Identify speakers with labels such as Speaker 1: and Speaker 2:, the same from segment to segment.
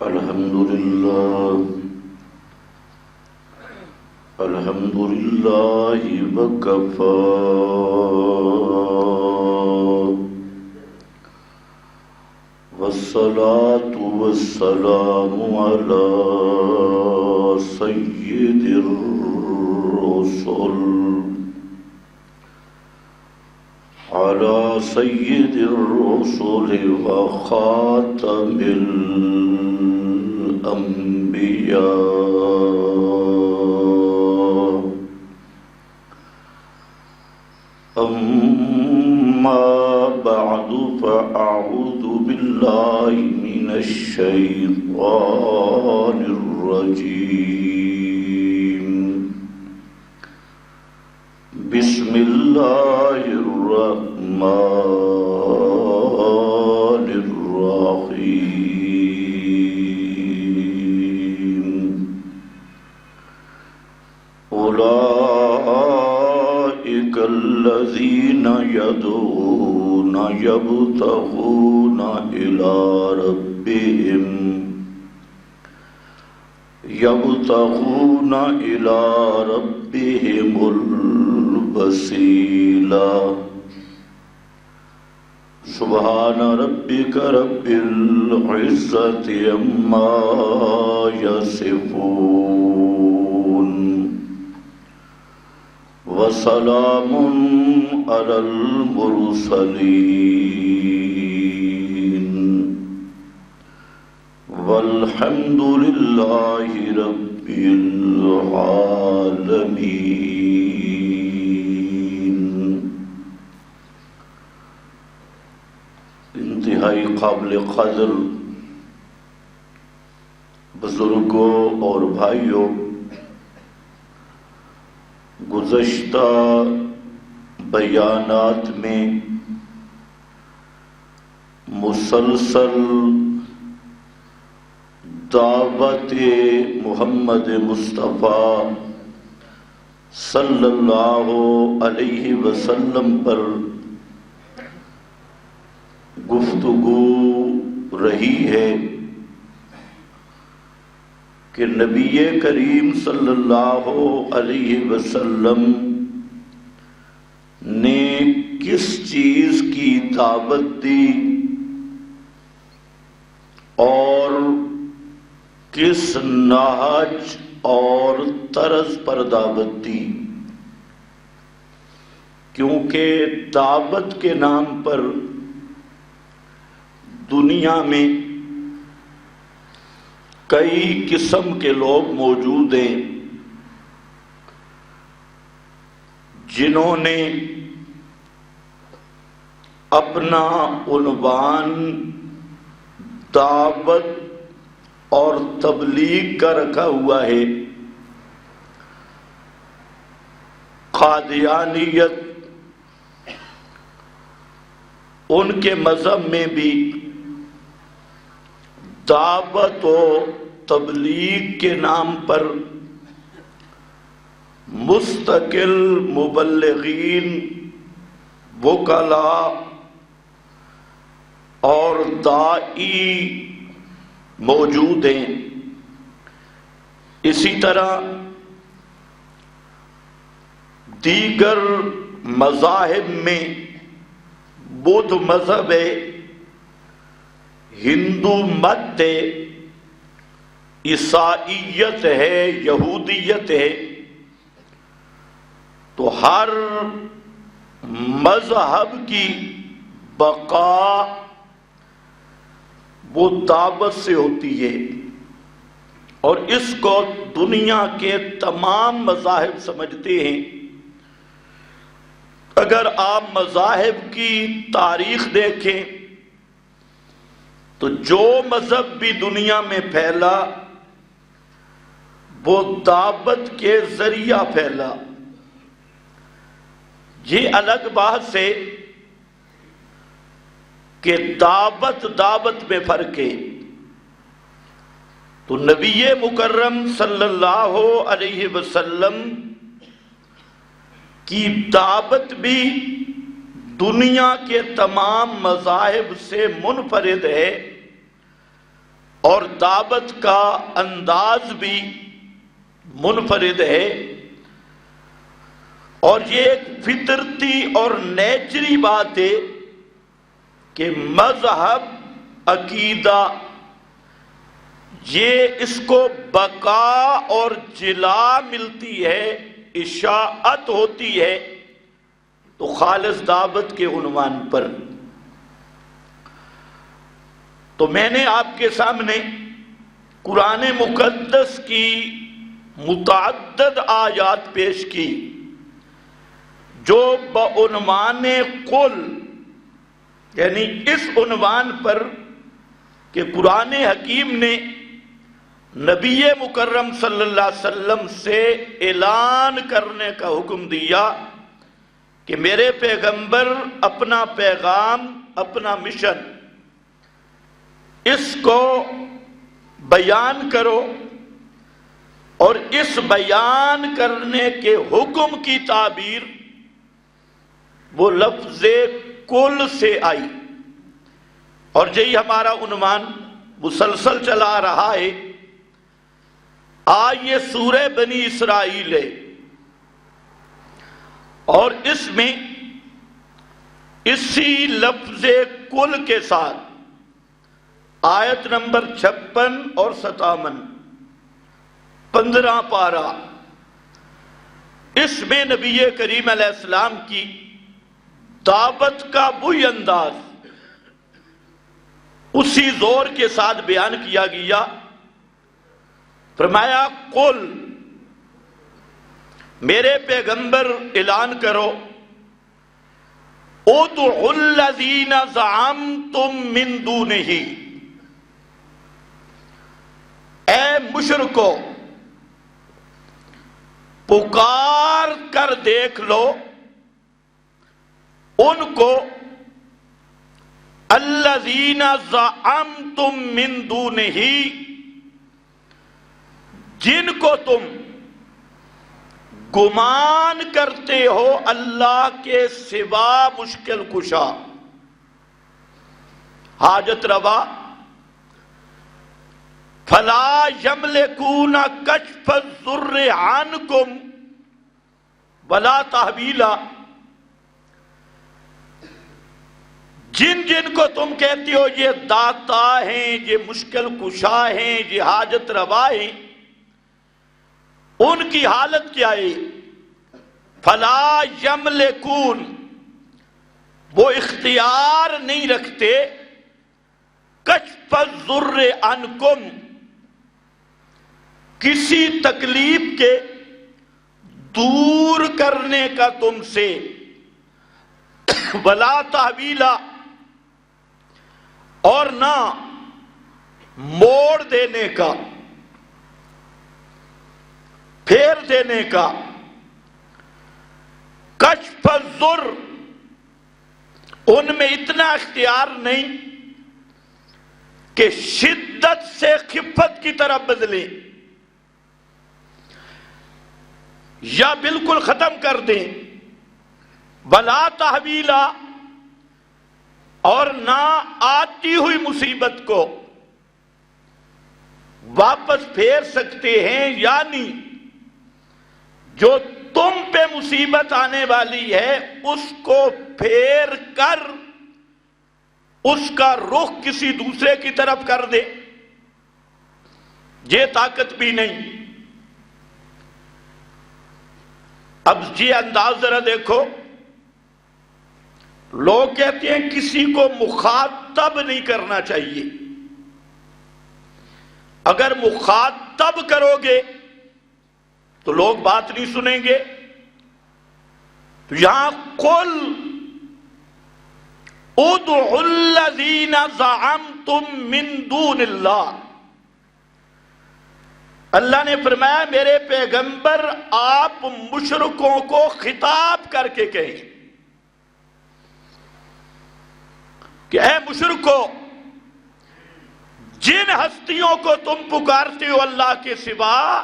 Speaker 1: الحمد لله وكفى والصلاة والسلام على سيد الرسل وخاتم الأنبياء أما بعد فأعوذ بالله من الشيطان الرجيم بسم الله الرحمن الرحيم أولئك الذين يدعون يبتغون إلى ربهم الوسيلة سبحان ربك رب العزة عما يصفون وسلام على المرسلين والحمد لله رب العالمين۔ انتہائی قابل قدر بزرگوں اور بھائیوں، گزشتہ بیانات میں مسلسل دعوت محمد مصطفیٰ صلی اللہ علیہ وسلم پر گفتگو رہی ہے کہ نبی کریم صلی اللہ علیہ وسلم نے کس چیز کی دعوت دی اور کس نہج اور طرز پر دعوت دی، کیونکہ دعوت کے نام پر دنیا میں کئی قسم کے لوگ موجود ہیں جنہوں نے اپنا عنوان دعوت اور تبلیغ کا رکھا ہوا ہے۔ قادیانیت ان کے مذہب میں بھی دعوت و تبلیغ کے نام پر مستقل مبلغین، وکلاء اور داعی موجود ہیں۔ اسی طرح دیگر مذاہب میں بدھ مذہب ہے، ہندو مت ہے، عیسائیت ہے، یہودیت ہے، تو ہر مذہب کی بقا وہ دعوت سے ہوتی ہے، اور اس کو دنیا کے تمام مذاہب سمجھتے ہیں۔ اگر آپ مذاہب کی تاریخ دیکھیں تو جو مذہب بھی دنیا میں پھیلا وہ دعوت کے ذریعہ پھیلا۔ یہ الگ بات ہے کہ دعوت میں فرق ہے۔ تو نبی مکرم صلی اللہ علیہ وسلم کی دعوت بھی دنیا کے تمام مذاہب سے منفرد ہے، اور دعوت کا انداز بھی منفرد ہے، اور یہ ایک فطرتی اور نیچری بات ہے کہ مذہب، عقیدہ، یہ اس کو بقا اور جلا ملتی ہے، اشاعت ہوتی ہے تو خالص دعوت کے عنوان پر۔ تو میں نے آپ کے سامنے قرآن مقدس کی متعدد آیات پیش کی جو بعنوان قل، یعنی اس عنوان پر کہ قرآن حکیم نے نبی مکرم صلی اللہ علیہ وسلم سے اعلان کرنے کا حکم دیا کہ میرے پیغمبر اپنا پیغام، اپنا مشن، اس کو بیان کرو، اور اس بیان کرنے کے حکم کی تعبیر وہ لفظ کل سے آئی، اور یہی ہمارا عنوان مسلسل چلا رہا ہے۔ آج یہ سورہ بنی اسرائیل ہے، اور اس میں اسی لفظ کل کے ساتھ آیت نمبر 56 اور 57، 15 پارہ، اس میں نبی کریم علیہ السلام کی دعوت کا وہی انداز اسی زور کے ساتھ بیان کیا گیا۔ فرمایا قل، میرے پیغمبر اعلان کرو، ادعوا الذین زعمتم من دونہ، اے مشرکو پکار کر دیکھ لو ان کو، الذین زعمتم من دونہ، جن کو تم گمان کرتے ہو اللہ کے سوا مشکل کشا، حاجت روا، فلا یملکون کشف الضر عنکم ولا تحویلا، جن جن کو تم کہتے ہو یہ داتا ہیں، یہ مشکل کشا ہیں، یہ حاجت روا ہیں، ان کی حالت کیا ہے؟ فلا یملکون، وہ اختیار نہیں رکھتے، کشف الضر عنکم، کسی تکلیف کے دور کرنے کا تم سے، ولا تحویلا، اور نہ موڑ دینے کا، پھیر دینے کا۔ کشف الضر، ان میں اتنا اختیار نہیں کہ شدت سے خفت کی طرف بدلیں یا بالکل ختم کر دیں، ولا تحویلا، اور نہ آتی ہوئی مصیبت کو واپس پھیر سکتے ہیں، یعنی جو تم پہ مصیبت آنے والی ہے اس کو پھیر کر اس کا رخ کسی دوسرے کی طرف کر دے، یہ طاقت بھی نہیں۔ اب یہ انداز ذرا دیکھو، لوگ کہتے ہیں کسی کو مخاطب نہیں کرنا چاہیے، اگر مخاطب کرو گے تو لوگ بات نہیں سنیں گے۔ تو یہاں قل ادعوا الذین زعمتم من دون اللہ، اللہ نے فرمایا میرے پیغمبر آپ مشرکوں کو خطاب کر کے کہیں کہ اے مشرکو، جن ہستیوں کو تم پکارتے ہو اللہ کے سوا،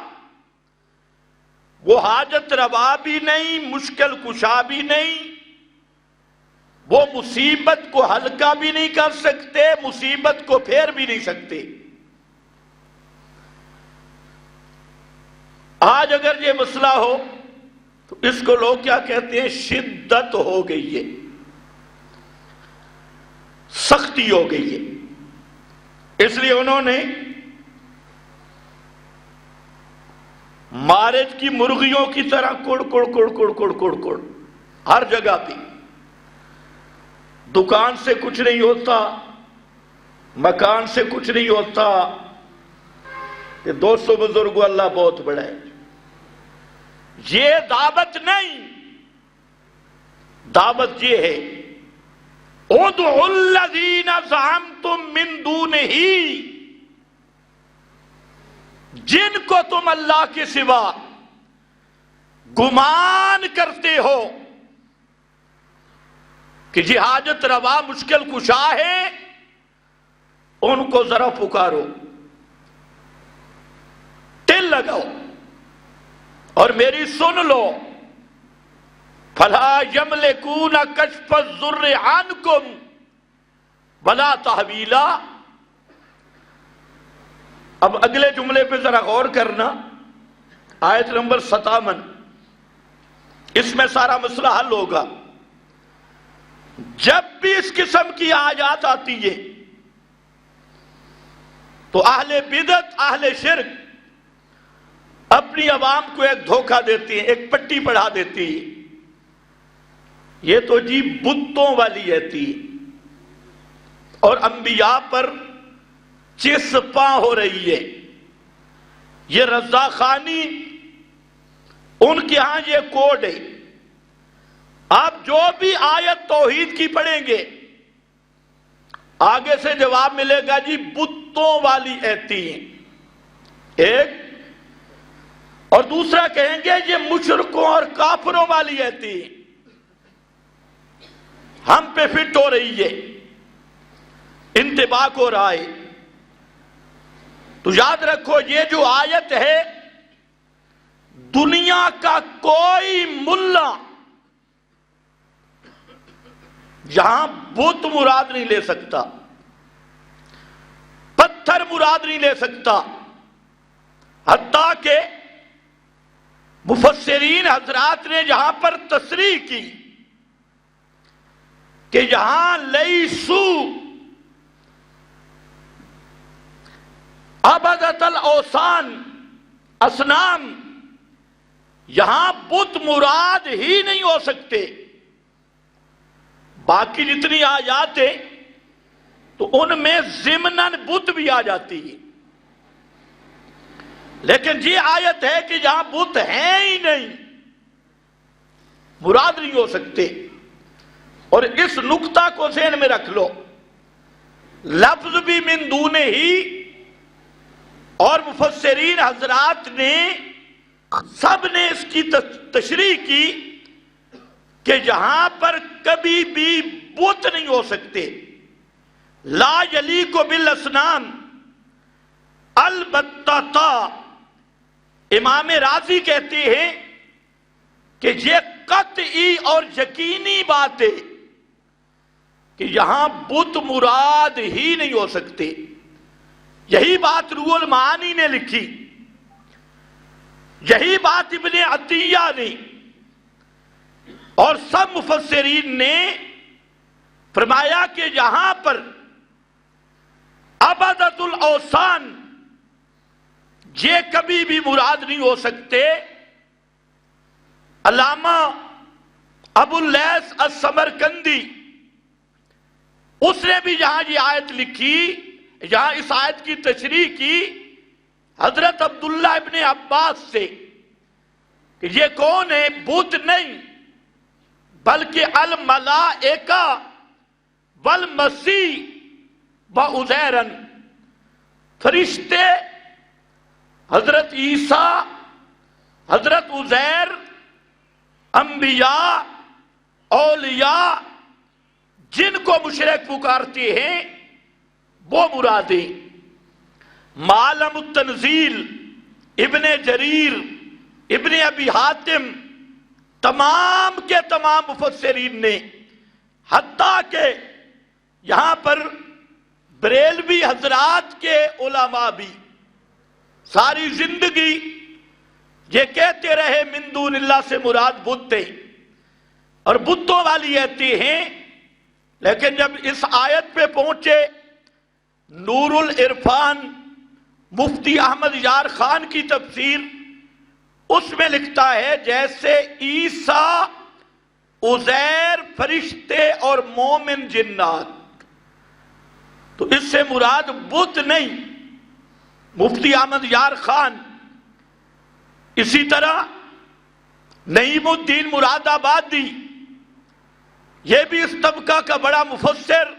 Speaker 1: وہ حاجت روا بھی نہیں، مشکل کشا بھی نہیں، وہ مصیبت کو ہلکا بھی نہیں کر سکتے، مصیبت کو پھیر بھی نہیں سکتے، آج اگر یہ مسئلہ ہو تو اس کو لوگ کیا کہتے ہیں؟ شدت ہو گئی ہے، سختی ہو گئی ہے۔ اس لیے انہوں نے مارج کی مرغیوں کی طرح کڑ کڑ کڑ کڑ کڑ کڑ کڑ ہر جگہ پہ، دکان سے کچھ نہیں ہوتا، مکان سے کچھ نہیں ہوتا، کہ دوستو بزرگو اللہ بہت بڑا ہے۔ یہ دعوت نہیں، دعوت یہ ہے ادعوا الذین زعمتم من دونہ، جن کو تم اللہ کے سوا گمان کرتے ہو کہ یہ حاجت روا مشکل کشا ہے، ان کو ذرا پکارو، دل لگاؤ اور میری سن لو۔ فَلَا يَمْلِكُونَ كَشْفَ الضُّرِّ عَنْكُمْ وَلَا تَحْوِيلًا۔ اب اگلے جملے پہ ذرا غور کرنا، آیت نمبر 57، اس میں سارا مسئلہ حل ہوگا۔ جب بھی اس قسم کی آیات آتی ہے تو اہل بدعت، اہل شرک اپنی عوام کو ایک دھوکہ دیتی ہیں، ایک پٹی پڑھا دیتی ہے، یہ تو جی بتوں والی رہتی اور انبیاء پر چسپاں ہو رہی ہے، یہ رضا خانی ان کے ہاں یہ کوڈ ہے۔ آپ جو بھی آیت توحید کی پڑھیں گے آگے سے جواب ملے گا جی بتوں والی ایتی ہیں، ایک، اور دوسرا کہیں گے یہ مشرکوں اور کافروں والی ایتی ہیں، ہم پہ فٹ ہو رہی ہے، انطباق ہو رہا ہے۔ تو یاد رکھو یہ جو آیت ہے دنیا کا کوئی ملا یہاں بت مراد نہیں لے سکتا، پتھر مراد نہیں لے سکتا، حتیٰ کہ مفسرین حضرات نے جہاں پر تصریح کی کہ یہاں لیسو عبدت الاوثان اصنام، یہاں بت مراد ہی نہیں ہو سکتے، باقی جتنی آیات ہیں تو ان میں ضمناً بت بھی آ جاتی ہے، لیکن یہ آیت ہے کہ جہاں بت ہیں ہی نہیں، مراد نہیں ہو سکتے۔ اور اس نقطہ کو ذہن میں رکھ لو، لفظ بھی من دونہ ہی، اور مفسرین حضرات نے سب نے اس کی تشریح کی کہ جہاں پر کبھی بھی بت نہیں ہو سکتے، لا یلیق بالاصنام، البتہ امام راضی کہتے ہیں کہ یہ قطعی اور یقینی بات ہے کہ یہاں بت مراد ہی نہیں ہو سکتے۔ یہی بات روح المعانی نے لکھی، یہی بات ابن عطیہ نے اور سب مفسرین نے فرمایا کہ یہاں پر عبادت الاوثان یہ کبھی بھی مراد نہیں ہو سکتے۔ علامہ ابو اللیث السمرقندی اس نے بھی جہاں یہ آیت لکھی، یہاں اس آیت کی تشریح کی حضرت عبداللہ ابن عباس سے کہ یہ کون ہے؟ بت نہیں بلکہ الملائکہ والمسیح وعزیرن، فرشتے، حضرت عیسیٰ، حضرت عزیر، انبیاء، اولیاء، جن کو مشرک پکارتے ہیں وہ مرادیں۔ معلم التنزیل، ابن جریر، ابن ابی حاتم، تمام کے تمام مفسرین نے، حتیٰ کہ یہاں پر بریلوی حضرات کے علماء بھی ساری زندگی یہ کہتے رہے من دون اللہ سے مراد بت تھے اور بتوں والی ایتی ہیں، لیکن جب اس آیت پہ پہنچے نور العرفان مفتی احمد یار خان کی تفسیر، اس میں لکھتا ہے جیسے عیسیٰ، عزیر فرشتے اور مومن جنات، تو اس سے مراد بت نہیں، مفتی احمد یار خان۔ اسی طرح نعیم الدین مراد آبادی، یہ بھی اس طبقہ کا بڑا مفسر،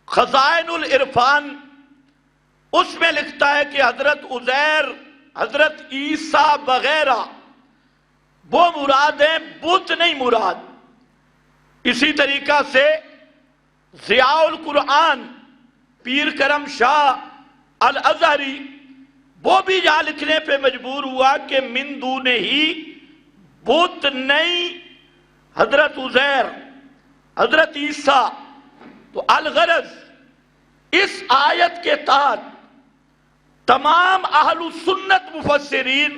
Speaker 1: خزائن العرفان، اس میں لکھتا ہے کہ حضرت عزیر، حضرت عیسیٰ وغیرہ وہ مراد ہیں، بت نہیں مراد۔ اسی طریقہ سے ضیاء القرآن پیر کرم شاہ الازہری، وہ بھی یہاں لکھنے پہ مجبور ہوا کہ من دون ہی، بت نہیں، حضرت عزیر، حضرت عیسیٰ۔ تو الغرض اس آیت کے تحت تمام اہل السنت مفسرین،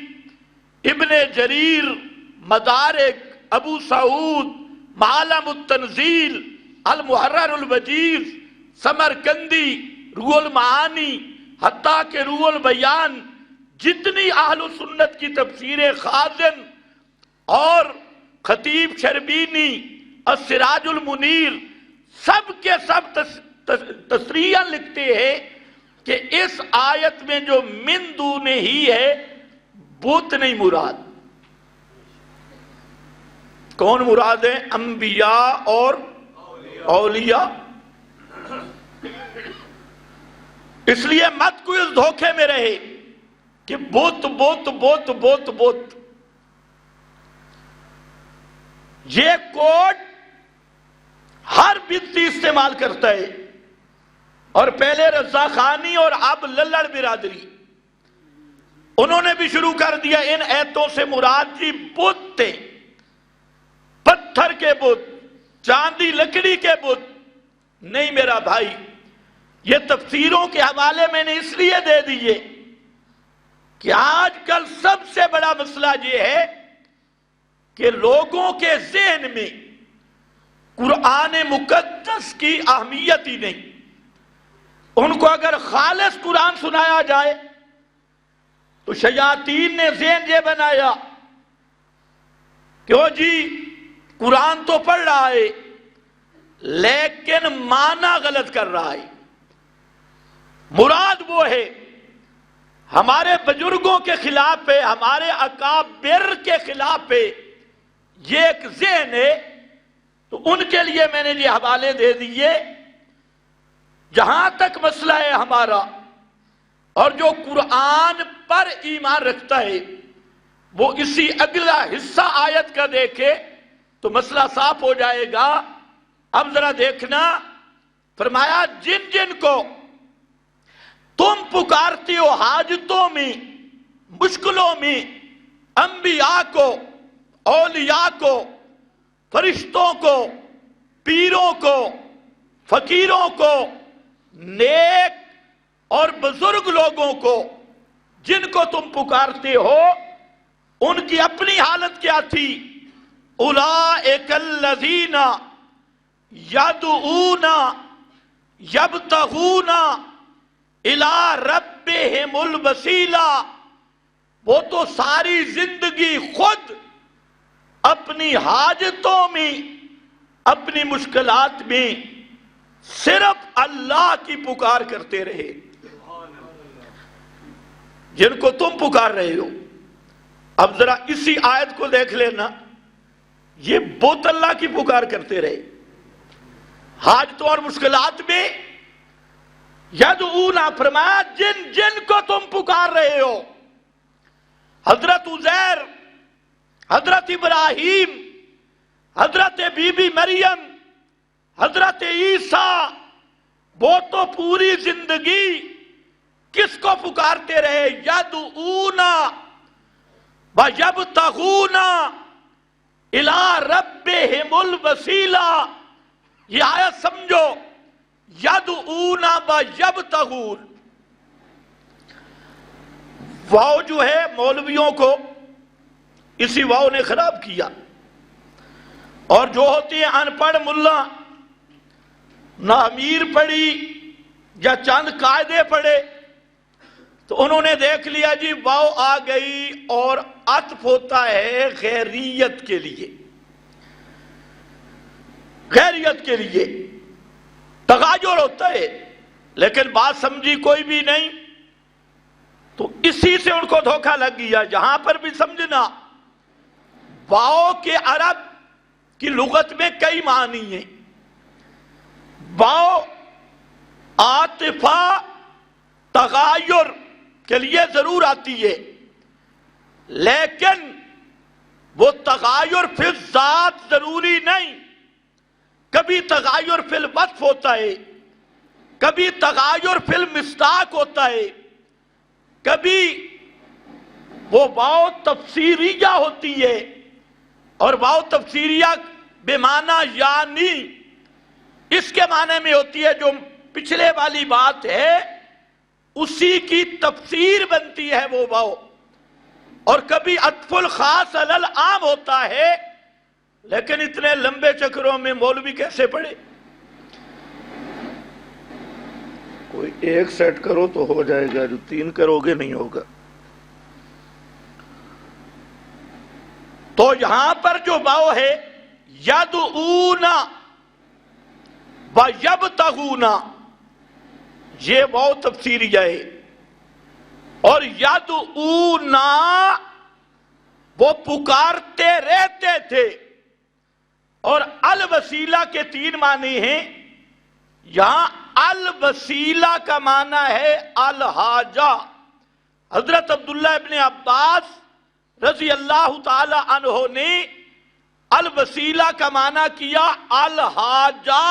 Speaker 1: ابن جریر، مدارک، ابو سعود، معالم التنزیل، المحرر الوجیز، سمرقندی، روح المعانی، حتیٰ کہ روح البیان، جتنی اہل سنت کی تفسیریں، خازن اور خطیب شربینی، السراج المنیر، سب کے سب تصریحاً لکھتے ہیں کہ اس آیت میں جو من دون ہی ہے، بت نہیں مراد۔ کون مراد ہے؟ انبیاء اور اولیاء۔ اس لیے مت کوئی اس دھوکے میں رہے کہ بت بت بت بت بت۔ یہ کوڈ ہر بدتی استعمال کرتا ہے، اور پہلے رضا خانی اور اب للڑ برادری، انہوں نے بھی شروع کر دیا ان ایتوں سے مراد جی بت تھے، پتھر کے بت، چاندی لکڑی کے بت۔ نہیں میرا بھائی، یہ تفسیروں کے حوالے میں نے اس لیے دے دیے کہ آج کل سب سے بڑا مسئلہ یہ ہے کہ لوگوں کے ذہن میں قرآن مقدس کی اہمیت ہی نہیں۔ ان کو اگر خالص قرآن سنایا جائے تو شیاطین نے ذہن یہ بنایا کہ وہ جی قرآن تو پڑھ رہا ہے لیکن معنی غلط کر رہا ہے۔ مراد وہ ہے ہمارے بزرگوں کے خلاف ہے، ہمارے اکابر کے خلاف ہے، یہ ایک ذہن ہے۔ تو ان کے لیے میں نے یہ حوالے دے دیے۔ جہاں تک مسئلہ ہے ہمارا، اور جو قرآن پر ایمان رکھتا ہے وہ اسی اگلا حصہ آیت کا دیکھے تو مسئلہ صاف ہو جائے گا۔ اب ذرا دیکھنا، فرمایا جن جن کو تم پکارتے ہو حاجتوں میں، مشکلوں میں، انبیاء کو، اولیاء کو، فرشتوں کو، پیروں کو، فقیروں کو، نیک اور بزرگ لوگوں کو، جن کو تم پکارتے ہو، ان کی اپنی حالت کیا تھی؟ اولئک الذین یدعون یبتغون الی ربہم الوسیلہ، وہ تو ساری زندگی خود اپنی حاجتوں میں، اپنی مشکلات میں صرف اللہ کی پکار کرتے رہے۔ جن کو تم پکار رہے ہو، اب ذرا اسی آیت کو دیکھ لینا، یہ بت اللہ کی پکار کرتے رہے حاجتوں اور مشکلات میں۔ یدعون، فرمایا جن جن کو تم پکار رہے ہو، حضرت عزیر، حضرت ابراہیم، حضرت بی بی مریم، حضرت عیسیٰ، وہ تو پوری زندگی کس کو پکارتے رہے؟ یدعون ویبتغون الی ربہم الوسیلہ۔ یہ آیت سمجھو، یدعون ویبتغون، واو جو ہے مولویوں کو اسی واو نے خراب کیا، اور جو ہوتی ہے ان پڑھ ملا، نہ امیر پڑھی یا چند قاعدے پڑھے، تو انہوں نے دیکھ لیا جی واو آ گئی اور عطف ہوتا ہے غیریت کے لیے، غیریت کے لیے تغایر ہوتا ہے، لیکن بات سمجھی کوئی بھی نہیں، تو اسی سے ان کو دھوکہ لگ گیا۔ جہاں پر بھی سمجھنا، واو کے عرب کی لغت میں کئی معنی ہیں۔ واو عاطفہ تغایر کے لیے ضرور آتی ہے، لیکن وہ تغایر فی الذات ضروری نہیں، کبھی تغایر فی الوصف ہوتا ہے، کبھی تغایر فی المصداق ہوتا ہے، کبھی وہ واو تفسیریہ ہوتی ہے، اور واو تفسیریہ بمعنی یعنی اس کے معنی میں ہوتی ہے جو پچھلے والی بات ہے اسی کی تفسیر بنتی ہے وہ واو، اور کبھی عطف الخاص علی العام ہوتا ہے، لیکن اتنے لمبے چکروں میں مولوی کیسے پڑھے؟ کوئی ایک سیٹ کرو تو ہو جائے گا، جو تین کرو گے نہیں ہوگا۔ تو یہاں پر جو واو ہے یدعون و یبتغون، یہ واو تفسیریہ ہے، اور یدعون وہ پکارتے رہتے تھے، اور الوسیلہ کے تین معنی ہیں۔ یہاں الوسیلہ کا معنی ہے الحاجہ۔ حضرت عبداللہ ابن عباس رضی اللہ تعالی عنہ نے الوسیلہ کا معنی کیا الحاجہ،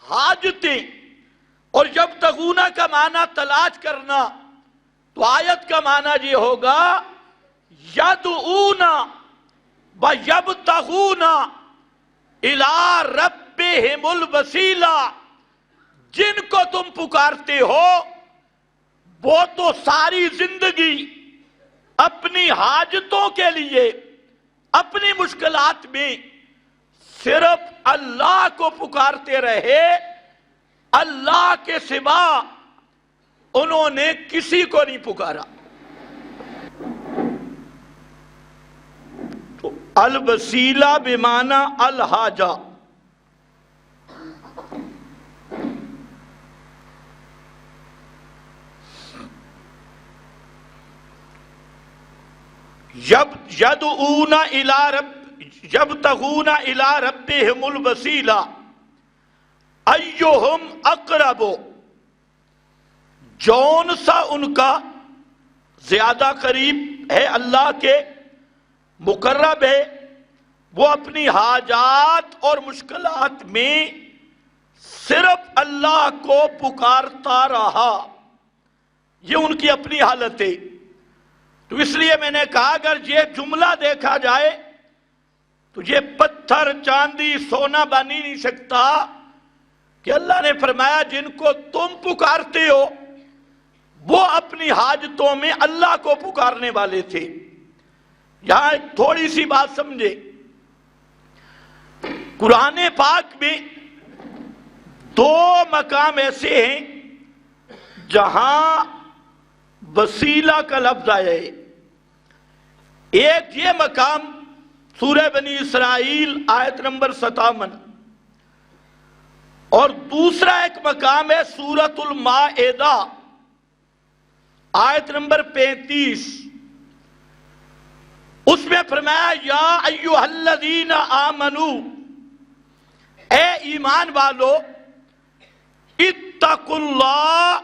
Speaker 1: حاجتیں، اور یبتغون کا معنی تلاش کرنا، تو آیت کا معنی یہ ہوگا یدعون و یبتغون الی ربہم الوسیلہ، جن کو تم پکارتے ہو وہ تو ساری زندگی اپنی حاجتوں کے لیے، اپنی مشکلات میں صرف اللہ کو پکارتے رہے، اللہ کے سوا انہوں نے کسی کو نہیں پکارا۔ تو الوسیلہ بمعنی الحاجہ۔ یدعون یبتغون الی ربہم الوسیلہ ایہم اقرب، جون سا ان کا زیادہ قریب ہے اللہ کے، مقرب ہے، وہ اپنی حاجات اور مشکلات میں صرف اللہ کو پکارتا رہا، یہ ان کی اپنی حالت ہے۔ تو اس لیے میں نے کہا اگر یہ جملہ دیکھا جائے تو یہ پتھر چاندی سونا بن ہی نہیں سکتا کہ اللہ نے فرمایا جن کو تم پکارتے ہو وہ اپنی حاجتوں میں اللہ کو پکارنے والے تھے۔ یہاں ایک تھوڑی سی بات سمجھے، قرآن پاک میں دو مقام ایسے ہیں جہاں وسیلہ کا لفظ آیا ہے۔ ایک یہ مقام سورہ بنی اسرائیل آیت نمبر 57، اور دوسرا ایک مقام ہے سورۃ المائدہ آیت نمبر 35۔ اس میں فرمایا یا ایھا الذین آمنو، اے ایمان والو، اتقوا اللہ،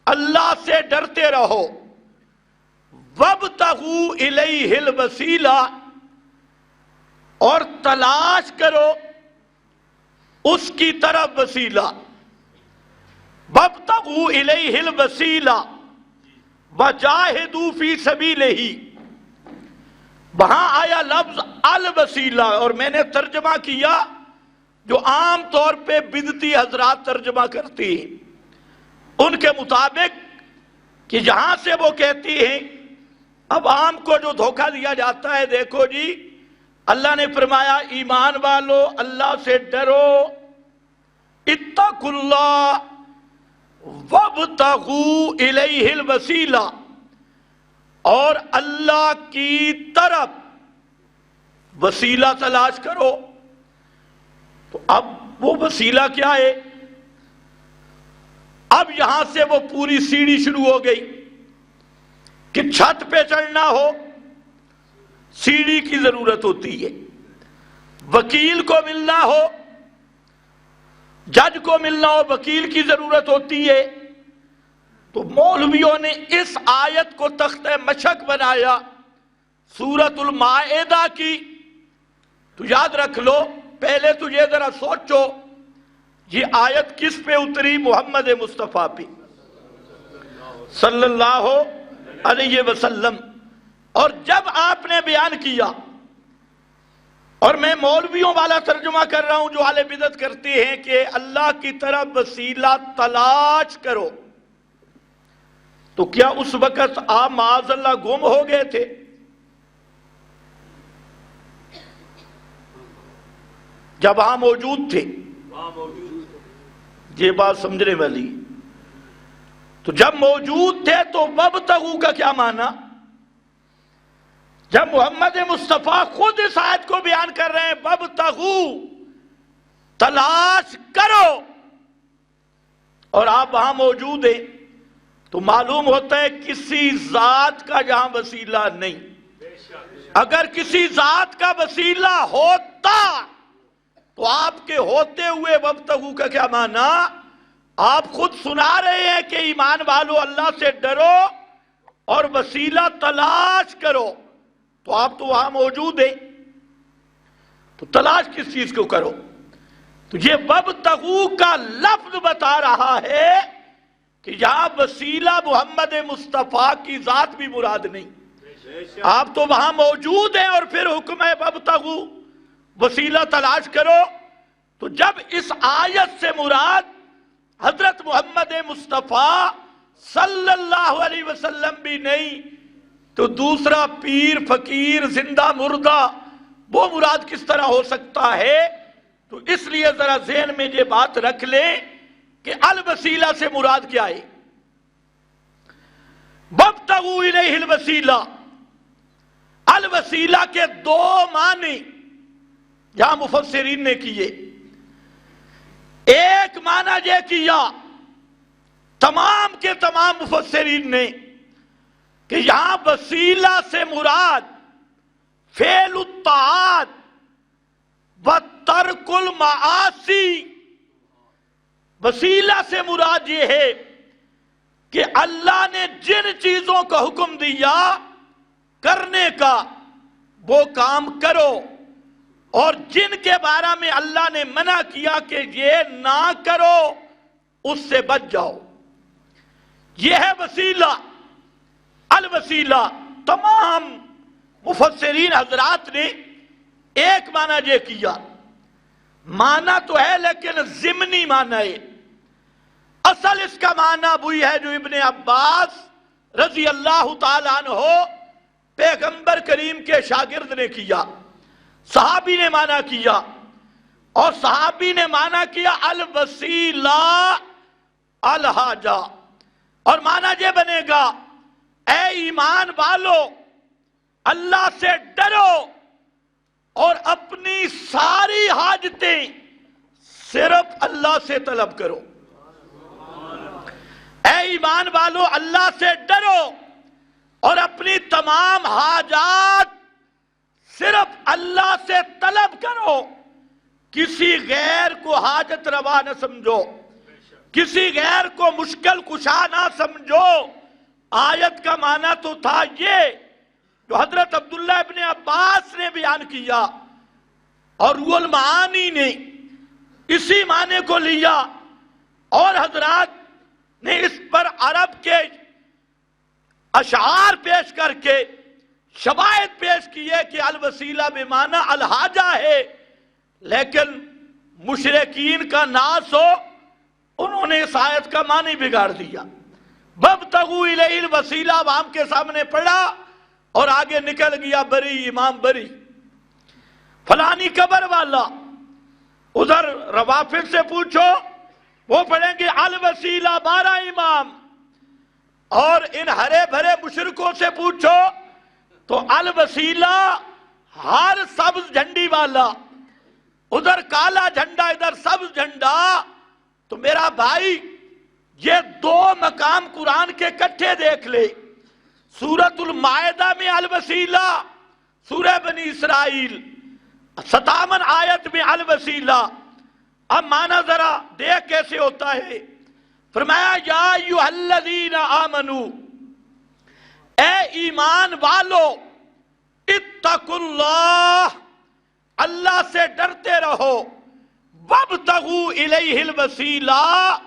Speaker 1: اللہ سے ڈرتے رہو، وابتغوا الیہ الوسیلہ، اور تلاش کرو اس کی طرف وسیلہ، وابتغوا الیہ الوسیلہ وجاہدوا فی سبیلہ۔ وہاں آیا لفظ الوسیلہ، اور میں نے ترجمہ کیا جو عام طور پہ بدعتی حضرات ترجمہ کرتے ہیں، ان کے مطابق کہ جہاں سے وہ کہتی ہیں، اب عام کو جو دھوکہ دیا جاتا ہے، دیکھو جی اللہ نے فرمایا ایمان والو اللہ سے ڈرو، اتقوا اللہ وابتغوا الیہ الوسیلہ، اور اللہ کی طرف وسیلہ تلاش کرو۔ تو اب وہ وسیلہ کیا ہے؟ اب یہاں سے وہ پوری سیڑھی شروع ہو گئی کہ چھت پہ چڑھنا ہو سیڑھی کی ضرورت ہوتی ہے، وکیل کو ملنا ہو، جج کو ملنا ہو، وکیل کی ضرورت ہوتی ہے۔ تو مولویوں نے اس آیت کو تخت مشق بنایا سورۃ المائدہ کی۔ تو یاد رکھ لو، پہلے تو یہ ذرا سوچو یہ آیت کس پہ اتری؟ محمد مصطفیٰ پہ صلی اللہ علیہ وسلم۔ اور جب آپ نے بیان کیا، اور میں مولویوں والا ترجمہ کر رہا ہوں جو اہل بدعت کرتے ہیں کہ اللہ کی طرف وسیلہ تلاش کرو، تو کیا اس وقت آپ معاذ اللہ گم ہو گئے تھے؟ جب وہاں موجود تھے؟ یہ بات سمجھنے والی۔ تو جب موجود تھے تو وابتغوا کا کیا معنی؟ جب محمد مصطفیٰ خود اس آیت کو بیان کر رہے ہیں وابتغوا، تلاش کرو، اور آپ وہاں موجود ہیں، تو معلوم ہوتا ہے کسی ذات کا جہاں وسیلہ نہیں۔ اگر کسی ذات کا وسیلہ ہوتا تو آپ کے ہوتے ہوئے وابتغوا کا کیا معنی؟ آپ خود سنا رہے ہیں کہ ایمان والو اللہ سے ڈرو اور وسیلہ تلاش کرو، تو آپ تو وہاں موجود ہیں، تو تلاش کس چیز کو کرو؟ تو یہ وابتغوا کا لفظ بتا رہا ہے کہ یہاں وسیلہ محمد مصطفیٰ کی ذات بھی مراد نہیں، آپ تو وہاں موجود ہیں، اور پھر حکم ہے وابتغوا، وسیلہ تلاش کرو۔ تو جب اس آیت سے مراد حضرت محمد مصطفیٰ صلی اللہ علیہ وسلم بھی نہیں، تو دوسرا پیر فقیر زندہ مردہ وہ مراد کس طرح ہو سکتا ہے؟ تو اس لیے ذرا ذہن میں یہ بات رکھ لیں کہ الوسیلہ سے مراد کیا ہے؟ وابتغوا الیہ الوسیلہ، الوسیلہ کے دو معنی یہاں مفسرین نے کیے۔ ایک معنی یہ کیا تمام کے تمام مفسرین نے کہ یہاں وسیلہ سے مراد فعل الطاعات و ترک المعاصی، وسیلہ سے مراد یہ ہے کہ اللہ نے جن چیزوں کا حکم دیا کرنے کا وہ کام کرو، اور جن کے بارے میں اللہ نے منع کیا کہ یہ نہ کرو اس سے بچ جاؤ، یہ ہے وسیلہ۔ الوسیلہ تمام مفسرین حضرات نے ایک معنی یہ کیا، معنی تو ہے لیکن ضمنی معنی ہے، اصل اس کا معنی وہی ہے جو ابن عباس رضی اللہ تعالیٰ عنہ پیغمبر کریم کے شاگرد نے کیا، صحابی نے معنی کیا، اور صحابی نے معنی کیا الوسیلہ الحاجہ، اور معنی یہ بنے گا اے ایمان والو اللہ سے ڈرو اور اپنی ساری حاجتیں صرف اللہ سے طلب کرو۔ اے ایمان والو اللہ سے ڈرو اور اپنی تمام حاجات صرف اللہ سے طلب کرو، کسی غیر کو حاجت روا نہ سمجھو، کسی غیر کو مشکل کشا نہ سمجھو۔ آیت کا معنی تو تھا یہ جو حضرت عبداللہ ابن عباس نے بیان کیا، اور روح المعانی نے اسی معنی کو لیا، اور حضرات نے اس پر عرب کے اشعار پیش کر کے شواہد پیش کیے کہ الوسیلہ بمعنی الحاجہ ہے، لیکن مشرکین کا ناس ہو انہوں نے اس آیت کا معنی بگاڑ دیا، وَابْتَغُوا إِلَيْهِ الْوَسِيلَہ عوام کے سامنے پڑھا اور آگے نکل گیا بری امام بری، فلانی قبر والا۔ ادھر روافض سے پوچھو، وہ پڑھیں گے الوسیلہ 12 امام، اور ان ہرے بھرے مشرکوں سے پوچھو تو الوسیلہ ہر سبز جھنڈی والا، ادھر کالا جھنڈا ادھر سبز جھنڈا۔ تو میرا بھائی یہ 2 مقام قرآن کے کٹھے دیکھ لے، سورۃ المائدہ میں الوسیلہ، سورہ بنی اسرائیل 57 آیت میں الوسیلہ۔ اب معنی ذرا دیکھ کیسے ہوتا ہے، فرمایا یا ایھا الذین آمنو، اے ایمان والو، اتقوا اللہ، اللہ سے ڈرتے رہو، وابتغوا الیہ الوسیلہ،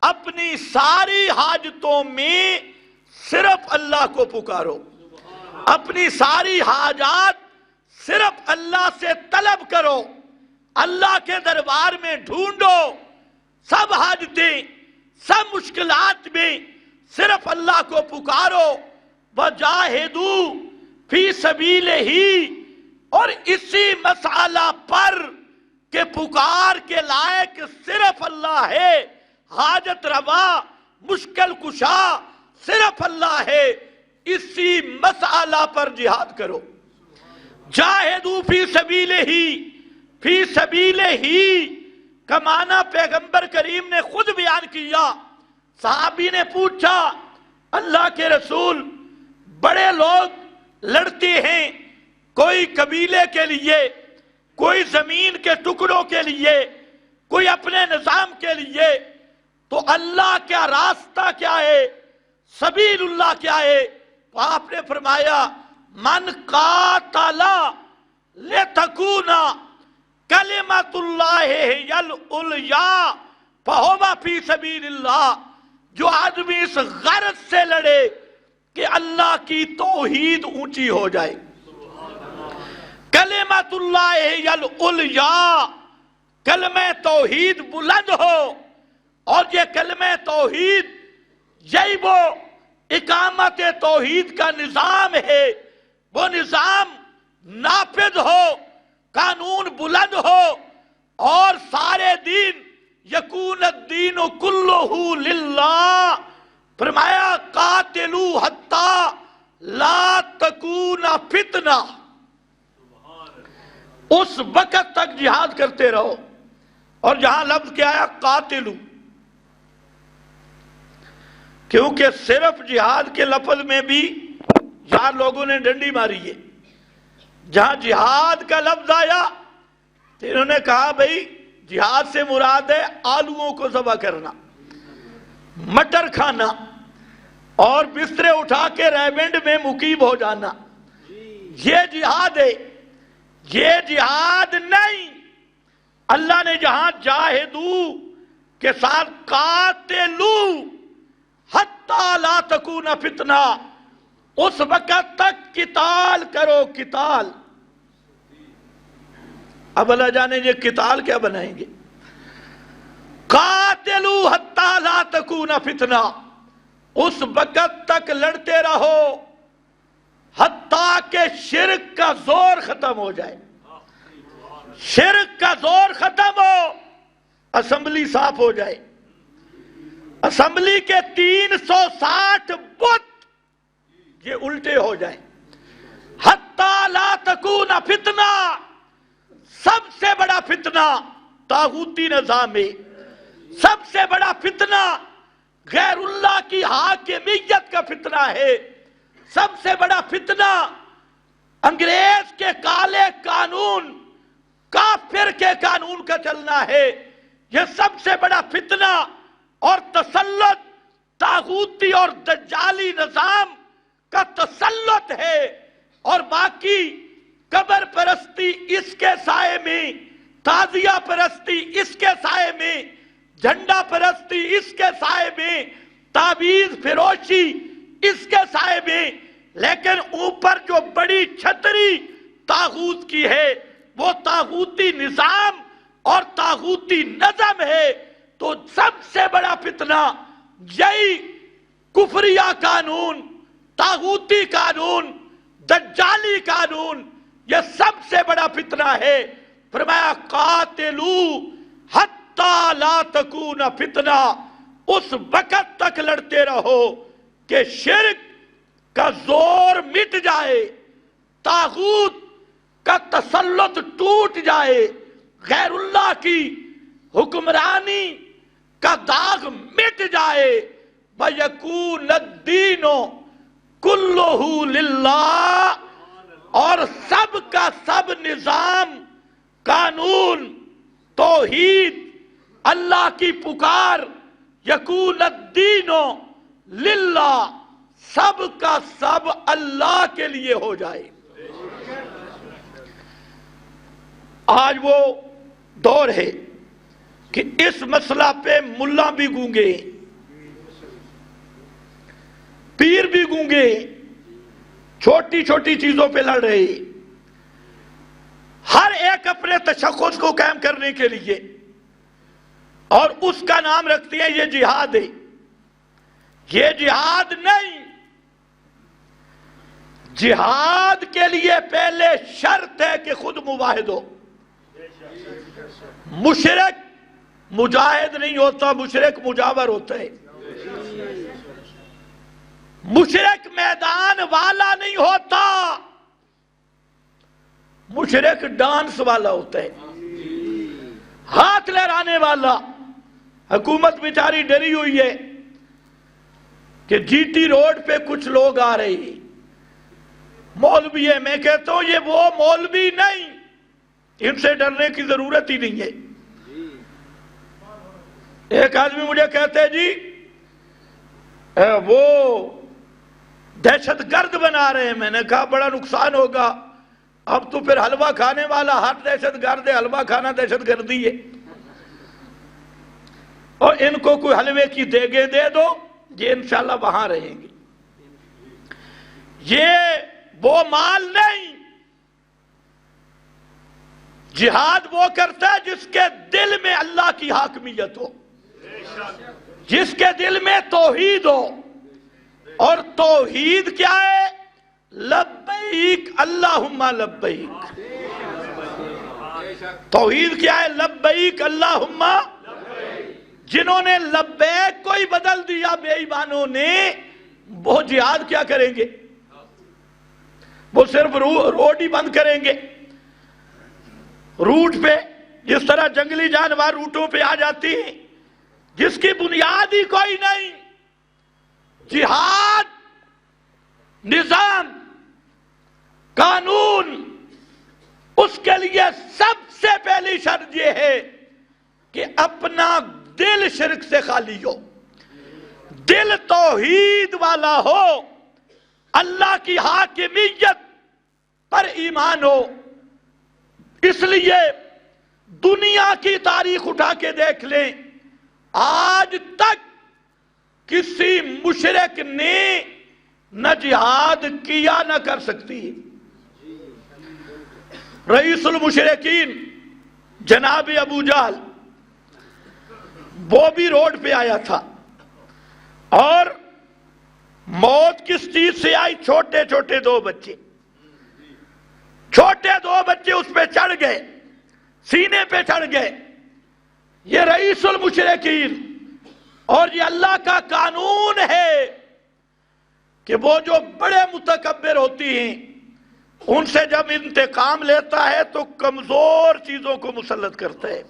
Speaker 1: اپنی ساری حاجتوں میں صرف اللہ کو پکارو، اپنی ساری حاجات صرف اللہ سے طلب کرو، اللہ کے دربار میں ڈھونڈو، سب حاجتیں سب مشکلات میں صرف اللہ کو پکارو، وجاہدوا فی سبیلہ، اور اسی مسئلہ پر کہ پکار کے لائق صرف اللہ ہے، حاجت روا مشکل کشا صرف اللہ ہے، اسی مسئلہ پر جہاد کرو۔ جاہدوا فی سبیلہ، فی سبیلہ کا معنی پیغمبر کریم نے خود بیان کیا۔ صحابی نے پوچھا اللہ کے رسول، بڑے لوگ لڑتے ہیں، کوئی قبیلے کے لیے، کوئی زمین کے ٹکڑوں کے لیے، کوئی اپنے نظام کے لیے، تو اللہ کا راستہ کیا ہے، سبیل اللہ کیا ہے؟ تو آپ نے فرمایا من قاتل لتکون کلمۃ اللہ ہی العلیٰ فہو فی سبیل اللہ، جو آدمی اس غرض سے لڑے کہ اللہ کی توحید اونچی ہو جائے، کلمۃ اللہ ہی العلیٰ، کلمہ توحید بلند ہو، اور یہ کلمہ توحید یہی وہ اقامت توحید کا نظام ہے، وہ نظام نافذ ہو، قانون بلند ہو، اور سارے دین یکون الدین کلہ للہ۔ فرمایا قاتلوا حتی لا تکون فتنہ، اس وقت تک جہاد کرتے رہو۔ اور جہاں لفظ کیا ہے قاتلوا، کیونکہ صرف جہاد کے لفظ میں بھی یہاں لوگوں نے ڈنڈی ماری ہے۔ جہاں جہاد کا لفظ آیا تو انہوں نے کہا بھئی جہاد سے مراد ہے آلووں کو ذبح کرنا، مٹر کھانا، اور بسترے اٹھا کے ریونڈ میں مقیم ہو جانا، یہ جہاد ہے۔ یہ جہاد نہیں، اللہ نے جہاں جاہدو کے ساتھ قاتلو حتی لا تکون فتنہ، اس وقت تک قتال کرو، قتال۔ اب اللہ جانے یہ قتال کیا بنائیں گے۔ قاتلو حتی لا تکون فتنہ، اس وقت تک لڑتے رہو حتیٰ کہ شرک کا زور ختم ہو جائے، شرک کا زور ختم ہو، اسمبلی صاف ہو جائے، اسمبلی کے 360 بت یہ الٹے ہو جائیں، حتیٰ لا تکون فتنہ، سب سے بڑا فتنہ طاغوتی نظام ہے، سب سے بڑا فتنہ غیر اللہ کی حاکمیت کا فتنہ ہے، سب سے بڑا فتنہ انگریز کے کالے قانون، کافر کے قانون کا چلنا ہے، یہ سب سے بڑا فتنہ اور تسلط طاغوتی اور دجالی نظام کا تسلط ہے۔ اور باقی قبر پرستی اس کے سائے میں، تعزیہ پرستی اس کے سائے میں، جھنڈا پرستی اس کے سائے میں، تعویذ فروشی اس کے سائے میں، لیکن اوپر جو بڑی چھتری طاغوت کی ہے وہ طاغوتی نظام اور طاغوتی نظم ہے۔ تو سب سے بڑا فتنہ یہی کفریہ قانون، طاغوتی قانون، دجالی قانون، یہ سب سے بڑا فتنہ ہے۔ فرمایا قاتلو حتی لا تکون فتنہ، اس وقت تک لڑتے رہو کہ شرک کا زور مٹ جائے، طاغوت کا تسلط ٹوٹ جائے، غیر اللہ کی حکمرانی کا داغ مٹ جائے، وَيَكُونَ الدِّينُ كُلُّهُ لِلَّهِ، اور سب کا سب نظام، قانون، توحید، اللہ کی پکار، یکون الدین للہ، سب کا سب اللہ کے لیے ہو جائے۔ آج وہ دور ہے کہ اس مسئلہ پہ ملا بھی گونگے، پیر بھی گونگے، چھوٹی چھوٹی چیزوں پہ لڑ رہے، ہر ایک اپنے تشخص کو قائم کرنے کے لیے، اور اس کا نام رکھتے ہیں یہ جہاد ہے۔ یہ جہاد نہیں، جہاد کے لیے پہلے شرط ہے کہ خود مواحد ہو۔ مشرک مجاہد نہیں ہوتا، مشرک مجاور ہوتا ہے۔ مشرک میدان والا نہیں ہوتا، مشرک ڈانس والا ہوتا ہے، ہاتھ لہرانے والا۔ حکومت بیچاری ڈری ہوئی ہے کہ جی ٹی روڈ پہ کچھ لوگ آ رہے ہیں، مولوی ہے۔ میں کہتا ہوں یہ وہ مولوی نہیں، ان سے ڈرنے کی ضرورت ہی نہیں ہے۔ ایک آدمی مجھے کہتے ہیں جی وہ دہشت گرد بنا رہے ہیں۔ میں نے کہا بڑا نقصان ہوگا، اب تو پھر حلوہ کھانے والا ہر دہشت گرد ہے، حلوہ کھانا دہشت گردی ہے، اور ان کو کوئی حلوے کی دیگیں دے دو، یہ انشاءاللہ وہاں رہیں گے۔ یہ وہ مال نہیں۔ جہاد وہ کرتا ہے جس کے دل میں اللہ کی حاکمیت ہو، جس کے دل میں توحید ہو۔ اور توحید کیا ہے؟ لبیک اللہم لبیک۔ توحید کیا ہے؟ لبیک اللہم۔ جنہوں نے لبیک کو ہی بدل دیا بے ایمانوں نے، وہ جہاد کیا کریں گے؟ وہ صرف روڈ ہی بند کریں گے۔ روٹ پہ جس طرح جنگلی جانور روٹوں پہ آ جاتی ہیں، جس کی بنیاد ہی کوئی نہیں۔ جہاد، نظام، قانون، اس کے لیے سب سے پہلی شرط یہ ہے کہ اپنا دل شرک سے خالی ہو، دل توحید والا ہو، اللہ کی حاکمیت پر ایمان ہو۔ اس لیے دنیا کی تاریخ اٹھا کے دیکھ لیں، آج تک کسی مشرک نے نہ جہاد کیا نہ کر سکتی۔ رئیس المشرکین جناب ابو جہل، وہ بھی روڈ پہ آیا تھا، اور موت کس چیز سے آئی؟ چھوٹے چھوٹے دو بچے، چھوٹے دو بچے اس پہ چڑھ گئے، سینے پہ چڑھ گئے۔ یہ رئیس المشرکین، اور یہ اللہ کا قانون ہے کہ وہ جو بڑے متکبر ہوتی ہیں ان سے جب انتقام لیتا ہے تو کمزور چیزوں کو مسلط کرتا ہے،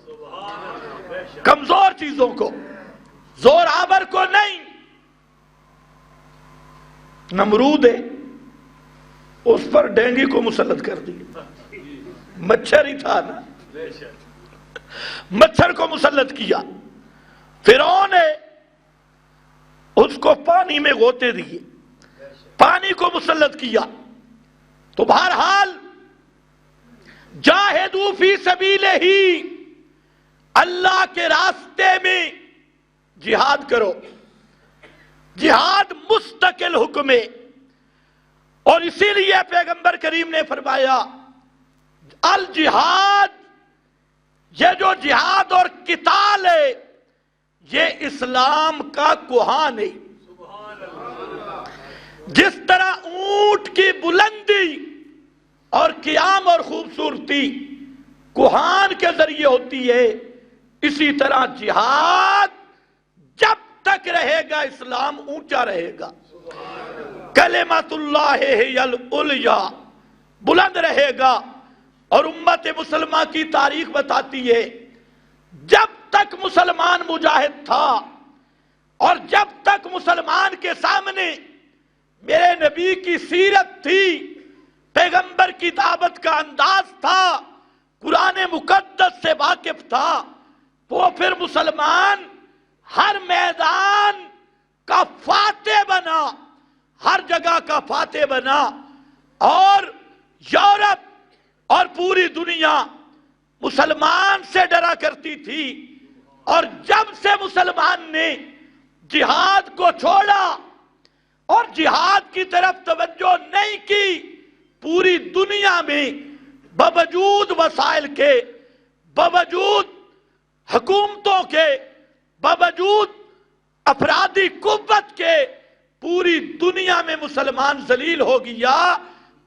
Speaker 1: کمزور چیزوں کو، زور آور کو نہیں۔ نمرود ہے، اس پر ڈینگی کو مسلط کر دیا، مچھر ہی تھا نا، مچھر کو مسلط کیا۔ فرعون نے اس کو پانی میں غوطے دیے، پانی کو مسلط کیا۔ تو بہرحال جاہدوا فی سبیلہ، اللہ کے راستے میں جہاد کرو۔ جہاد مستقل حکم ہے، اور اسی لیے پیغمبر کریم نے فرمایا الجہاد، یہ جو جہاد اور قتال ہے یہ اسلام کا کوہان ہے۔ جس طرح اونٹ کی بلندی اور قیام اور خوبصورتی کوہان کے ذریعے ہوتی ہے، اسی طرح جہاد جب تک رہے گا اسلام اونچا رہے گا، کلمۃ اللہ ہی العلیٰ بلند رہے گا۔ اور امت مسلمہ کی تاریخ بتاتی ہے جب تک مسلمان مجاہد تھا اور جب تک مسلمان کے سامنے میرے نبی کی سیرت تھی، پیغمبر کی دعوت کا انداز تھا، قرآن مقدس سے واقف تھا، وہ پھر مسلمان ہر میدان کا فاتح بنا، ہر جگہ کا فاتح بنا، اور یورپ اور پوری دنیا مسلمان سے ڈرا کرتی تھی۔ اور جب سے مسلمان نے جہاد کو چھوڑا اور جہاد کی طرف توجہ نہیں کی، پوری دنیا میں باوجود وسائل کے، باوجود حکومتوں کے، باوجود افرادی قوت کے، پوری دنیا میں مسلمان ذلیل ہو گیا۔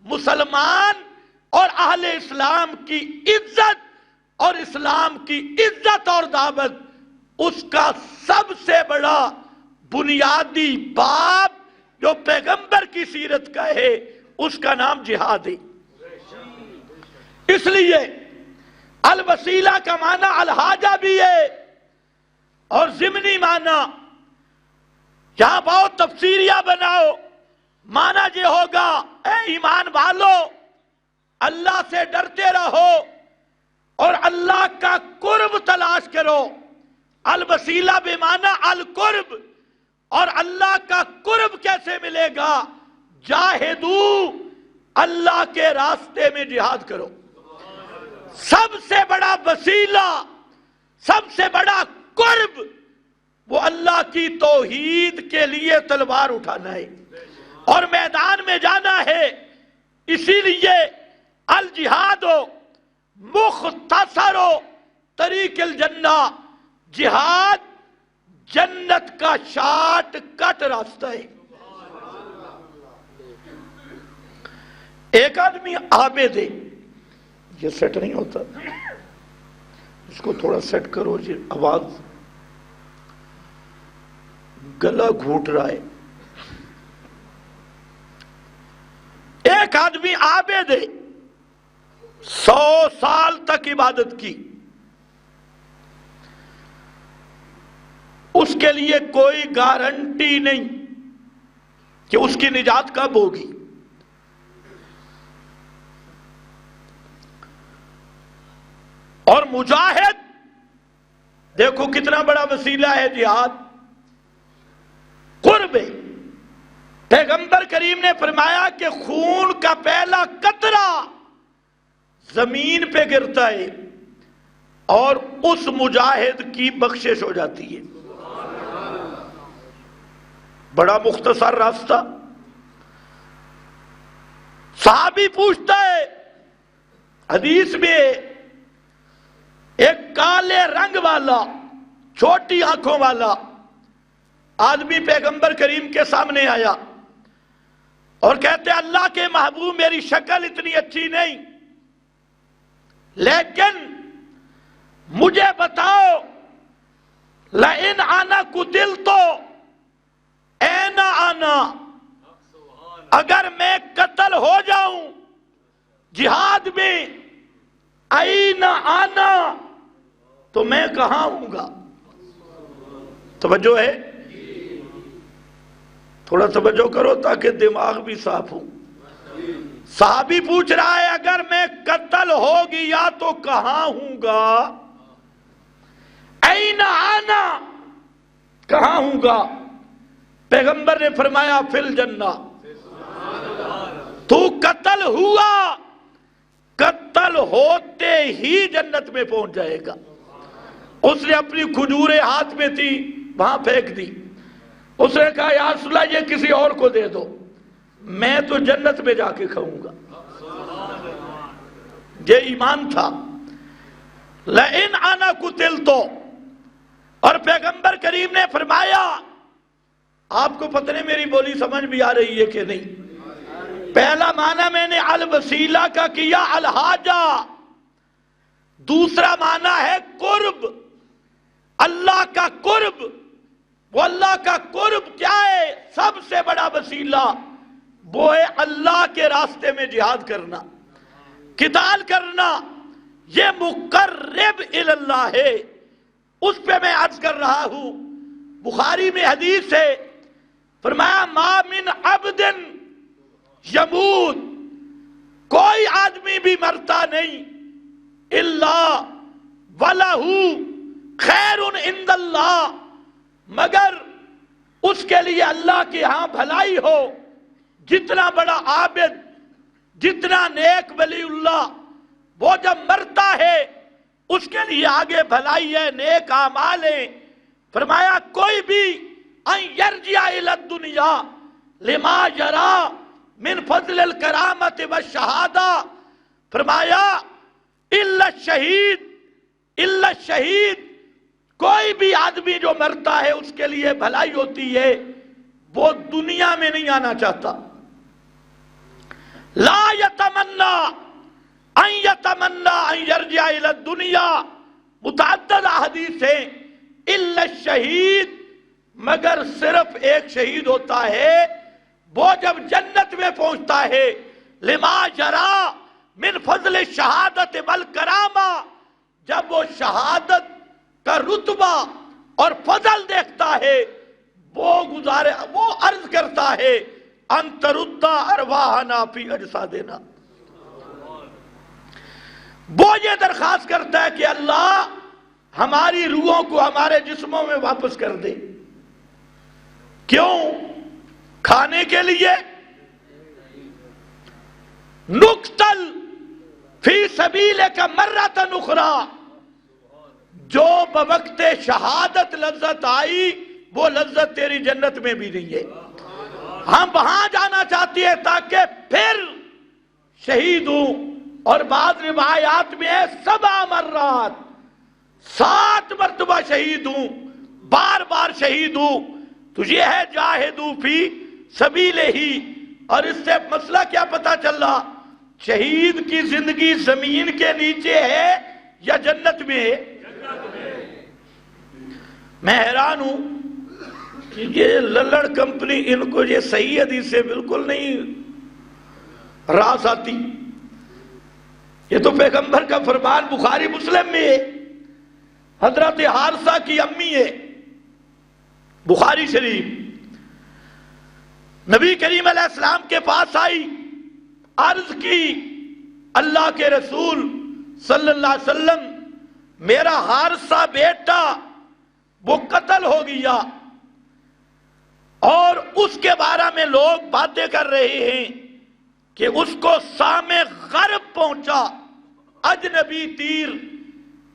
Speaker 1: مسلمان اور اہل اسلام کی عزت اور اسلام کی عزت اور دعوت، اس کا سب سے بڑا بنیادی باب جو پیغمبر کی سیرت کا ہے، اس کا نام جہاد ہے۔ اس لیے الوسیلہ کا معنی الحاجہ بھی ہے، اور ضمنی معنی یہاں بہت تفسیریہ بناؤ، معنی یہ ہوگا اے ایمان والو اللہ سے ڈرتے رہو اور اللہ کا قرب تلاش کرو۔ الوسیلہ بمعنی القرب، اور اللہ کا قرب کیسے ملے گا؟ جاہدو، اللہ کے راستے میں جہاد کرو۔ سب سے بڑا وسیلہ، سب سے بڑا قرب وہ اللہ کی توحید کے لیے تلوار اٹھانا ہے اور میدان میں جانا ہے۔ اسی لیے الجہاد مختصر طریق الجنہ، جہاد جنت کا شارٹ کٹ راستہ ہے۔ ایک آدمی عابد ہے، یہ سیٹ نہیں ہوتا، اس کو تھوڑا سیٹ کرو جی، آواز گلا گھونٹ رہا ہے۔ ایک آدمی عابد ہے، 100 سال تک عبادت کی، اس کے لیے کوئی گارنٹی نہیں کہ اس کی نجات کب ہوگی۔ اور مجاہد دیکھو کتنا بڑا وسیلہ ہے جہاد، قرب ہے۔ پیغمبر کریم نے فرمایا کہ خون کا پہلا قطرہ زمین پہ گرتا ہے اور اس مجاہد کی بخشش ہو جاتی ہے۔ بڑا مختصر راستہ۔ صحابی پوچھتا ہے، حدیث میں ایک کالے رنگ والا، چھوٹی آنکھوں والا آدمی پیغمبر کریم کے سامنے آیا اور کہتے اللہ کے محبوب میری شکل اتنی اچھی نہیں، لیکن مجھے بتاؤ لئن آنا قتلت این آنا، اگر میں قتل ہو جاؤں جہاد میں این آنا تو میں کہاں ہوں گا؟ توجہ ہے؟ تھوڑا توجہ کرو تاکہ دماغ بھی صاف ہو۔ صحابی پوچھ رہا ہے اگر میں قتل ہو گیا تو کہاں ہوں گا؟ این آنا، کہاں ہوں گا؟ پیغمبر نے فرمایا فی الجنہ، تو قتل ہوا، قتل ہوتے ہی جنت میں پہنچ جائے گا۔ اس نے اپنی کھجوریں ہاتھ میں تھی وہاں پھینک دی، اس نے کہا یا رسول اللہ یہ کسی اور کو دے دو، میں تو جنت میں جا کے کھاؤں گا۔ یہ ایمان تھا۔ لئن انا قتلت، اور پیغمبر کریم نے فرمایا آپ کو پتہ نہیں میری بولی سمجھ بھی آ رہی ہے کہ نہیں؟ پہلا معنی میں نے الوسیلہ کا کیا الحاجہ، دوسرا معنی ہے قرب، اللہ کا قرب۔ وہ اللہ کا قرب کیا ہے؟ سب سے بڑا وسیلہ وہ ہے اللہ کے راستے میں جہاد کرنا، قتال کرنا، یہ مقرب اللہ ہے۔ اس پہ میں عرض کر رہا ہوں، بخاری میں حدیث ہے، فرمایا ما من عبد یموت، کوئی آدمی بھی مرتا نہیں، الا ولہ خیر عند اللہ، مگر اس کے لیے اللہ کے ہاں بھلائی ہو۔ جتنا بڑا عابد، جتنا نیک ولی اللہ، وہ جب مرتا ہے اس کے لیے آگے بھلائی ہے، نیک اعمال ہیں۔ فرمایا کوئی بھی ان یرجع الی الدنیا لما یرا من فضل الکرامت والشہادہ، فرمایا الا الشہید، کوئی بھی آدمی جو مرتا ہے اس کے لیے بھلائی ہوتی ہے، وہ دنیا میں نہیں آنا چاہتا۔ لا یتمنا ان یرجع الی الدنیا، متعدد احادیث ہیں، الا الشہید، مگر صرف ایک شہید ہوتا ہے، وہ جب جنت میں پہنچتا ہے، لما یرا من فضل الشہادت والکرامہ، جب وہ شہادت کا رتبہ اور فضل دیکھتا ہے، وہ عرض کرتا ہے ان ترد ارواحنا فی اجسادنا، وہ یہ درخواست کرتا ہے کہ اللہ ہماری روحوں کو ہمارے جسموں میں واپس کر دے۔ کیوں؟ کھانے کے لیے؟ نقتل فی سبیلک مرۃ اخری، جو بوقت شہادت لذت آئی وہ لذت تیری جنت میں بھی نہیں ہے، ہم وہاں جانا چاہتے ہیں تاکہ پھر شہید ہوں۔ اور بعض روایات میں ہے 7 مرات، 7 مرتبہ شہید ہوں، بار بار شہید ہوں۔ تو یہ ہے جاہدوا فی سبیلہ ہی۔ اور اس سے مسئلہ کیا پتا چل رہا؟ شہید کی زندگی زمین کے نیچے ہے یا جنت میں ہے؟ میں حیران ہوں کہ یہ للڑ کمپنی، ان کو یہ صحیح حدیث سے بالکل نہیں راس آتی۔ یہ تو پیغمبر کا فرمان بخاری مسلم میں ہے، حضرت حارثہ کی امی ہے، بخاری شریف۔ نبی کریم علیہ السلام کے پاس آئی، عرض کی اللہ کے رسول صلی اللہ علیہ وسلم، میرا حارثہ بیٹا وہ قتل ہو گیا، اور اس کے بارے میں لوگ باتیں کر رہے ہیں کہ اس کو سام غرب پہنچا، اجنبی تیر،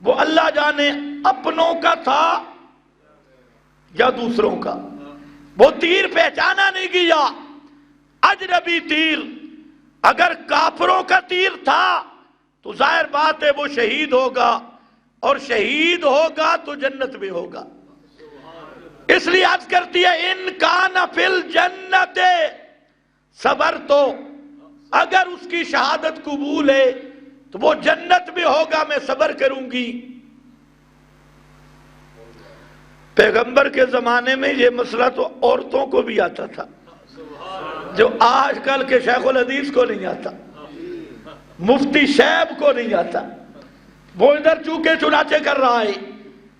Speaker 1: وہ اللہ جانے اپنوں کا تھا یا دوسروں کا، وہ تیر پہچانا نہیں گیا، اجنبی تیر۔ اگر کافروں کا تیر تھا تو ظاہر بات ہے وہ شہید ہوگا، اور شہید ہوگا تو جنت میں ہوگا۔ اس لیے عرض کرتی ہے ان کان فی الجنت صبر، تو اگر اس کی شہادت قبول ہے تو وہ جنت میں ہوگا، میں صبر کروں گی۔ پیغمبر کے زمانے میں یہ مسئلہ تو عورتوں کو بھی آتا تھا، جو آج کل کے شیخ الحدیث کو نہیں آتا، مفتی شیب کو نہیں آتا، وہ ادھر چوکے چناچے کر رہا ہے۔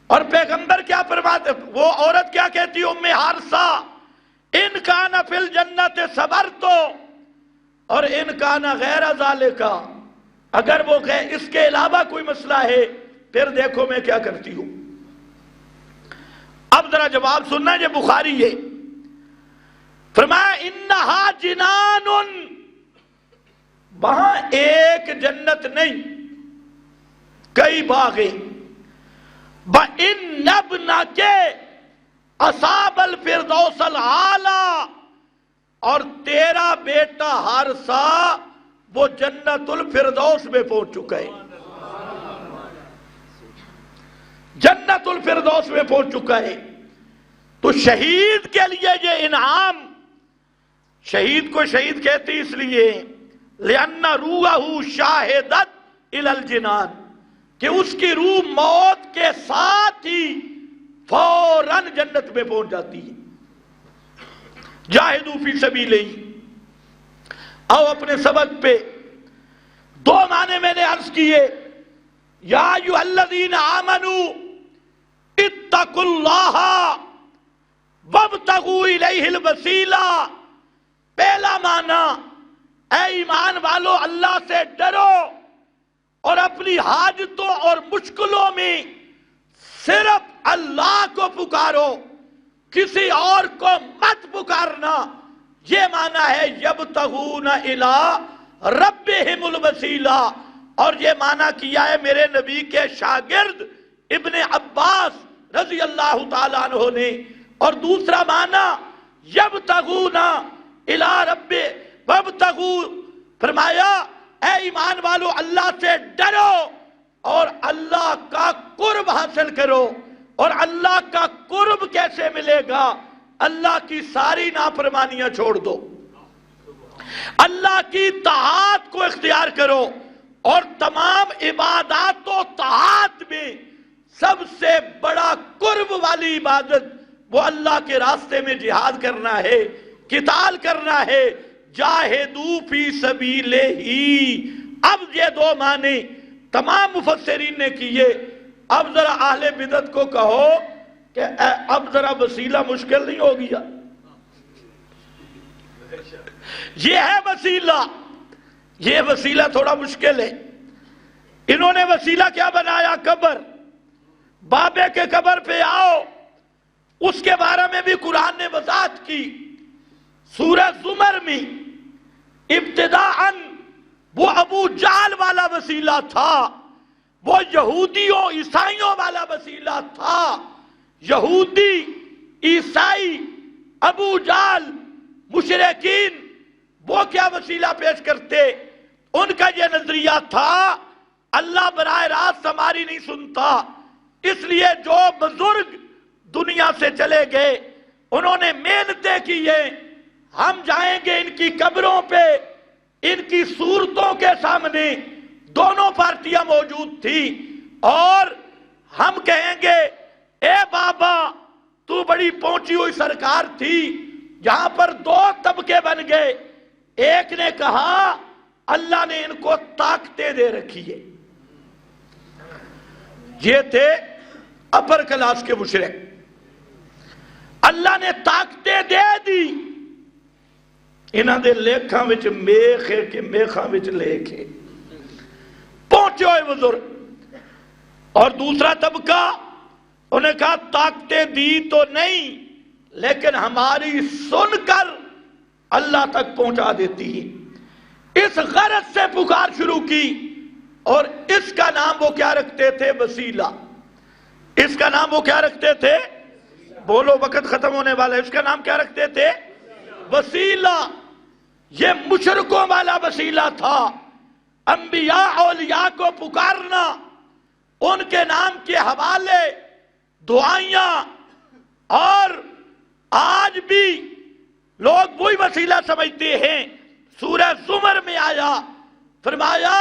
Speaker 1: اور پیغمبر کیا فرماتے، وہ عورت کیا کہتی، ام حارثہ، ان کان فی الجنت صبرت، اور ان کان غیر ذالک، اگر وہ اس کے علاوہ کوئی مسئلہ ہے پھر دیکھو میں کیا کرتی ہوں۔ اب ذرا جواب سننا، یہ بخاری ہے۔ فرمایا انہا جنان، وہاں ایک جنت نہیں، کئی باغیں۔ وَإِنَّ ابْنَكَ أَصَابَ الْفِرْدَوْسَ الْأَعْلَىٰ، اور تیرا بیٹا حارثہ وہ جنت الفردوس میں پہنچ چکا ہے، جنت الفردوس میں پہنچ چکا ہے۔ تو شہید کے لیے یہ انعام، شہید کو شہید کہتے اس لیے لأن روحہ شاہدت الی الجنان، کہ اس کی روح موت کے ساتھ ہی فوراً جنت میں پہنچ جاتی ہے۔ جاہدوا فی سبیلہ، آؤ اپنے سبق پہ دو معنی میں نے عرض کیے، یا ایھا الذین آمنوا اتقوا اللہ وابتغوا الیہ الوسیلہ، پہلا معنی اے ایمان والو اللہ سے ڈرو اور اپنی حاجتوں اور مشکلوں میں صرف اللہ کو پکارو، کسی اور کو مت پکارنا۔ یہ معنی ہے یبتغون الی ربہم الوسیلہ، اور یہ معنی کیا ہے میرے نبی کے شاگرد ابن عباس رضی اللہ تعالیٰ عنہ نے۔ اور دوسرا معنی یبتغون الی رب وابتغوا، فرمایا اے ایمان والو اللہ سے ڈرو اور اللہ کا قرب حاصل کرو۔ اور اللہ کا قرب کیسے ملے گا؟ اللہ کی ساری نافرمانیاں چھوڑ دو، اللہ کی طاعت کو اختیار کرو، اور تمام عبادات و طاعت میں سب سے بڑا قرب والی عبادت وہ اللہ کے راستے میں جہاد کرنا ہے، قتال کرنا ہے، جاہدوا فی سبیلہ۔ اب یہ دو معنی تمام مفسرین نے کیے۔ اب ذرا اہل بدعت کو کہو کہ اب ذرا وسیلہ مشکل نہیں ہو گیا؟ یہ ہے وسیلہ، یہ وسیلہ تھوڑا مشکل ہے۔ انہوں نے وسیلہ کیا بنایا؟ قبر۔ بابے کے قبر پہ آؤ، اس کے بارے میں بھی قرآن نے وضاحت کی۔ سورہ زمر میں ابتداءً وہ ابو جہل والا وسیلہ تھا، وہ یہودیوں عیسائیوں والا وسیلہ تھا۔ یہودی، عیسائی، ابو جہل، مشرکین وہ کیا وسیلہ پیش کرتے؟ ان کا یہ نظریہ تھا اللہ براہ راست ہماری نہیں سنتا، اس لیے جو بزرگ دنیا سے چلے گئے انہوں نے محنتیں کی ہیں، ہم جائیں گے ان کی قبروں پہ، ان کی صورتوں کے سامنے دونوں پارٹیاں موجود تھی، اور ہم کہیں گے اے بابا تو بڑی پہنچی ہوئی سرکار تھی۔ یہاں پر دو طبقے بن گئے، ایک نے کہا اللہ نے ان کو طاقتیں دے رکھی ہے، یہ تھے اپر کلاس کے مشرک، اللہ نے طاقتیں دے دی، انہاں دے لیکھاں وچ میخ ہے کہ میخاں وچ لیکھ ہے، پہنچے ہوئے بزرگ۔ اور دوسرا طبقہ انہیں کہا طاقتیں دی تو نہیں لیکن ہماری سن کر اللہ تک پہنچا دیتی ہے۔ اس غرض سے پکار شروع کی، اور اس کا نام وہ کیا رکھتے تھے؟ وسیلہ۔ اس کا نام وہ کیا رکھتے تھے؟ بولو وقت ختم ہونے والا ہے۔ اس کا نام کیا رکھتے تھے؟ وسیلہ۔ یہ مشرکوں والا وسیلہ تھا، انبیاء اولیاء کو پکارنا، ان کے نام کے حوالے، دعائیاں، اور آج بھی لوگ وہی وسیلہ سمجھتے ہیں۔ سورہ زمر میں آیا، فرمایا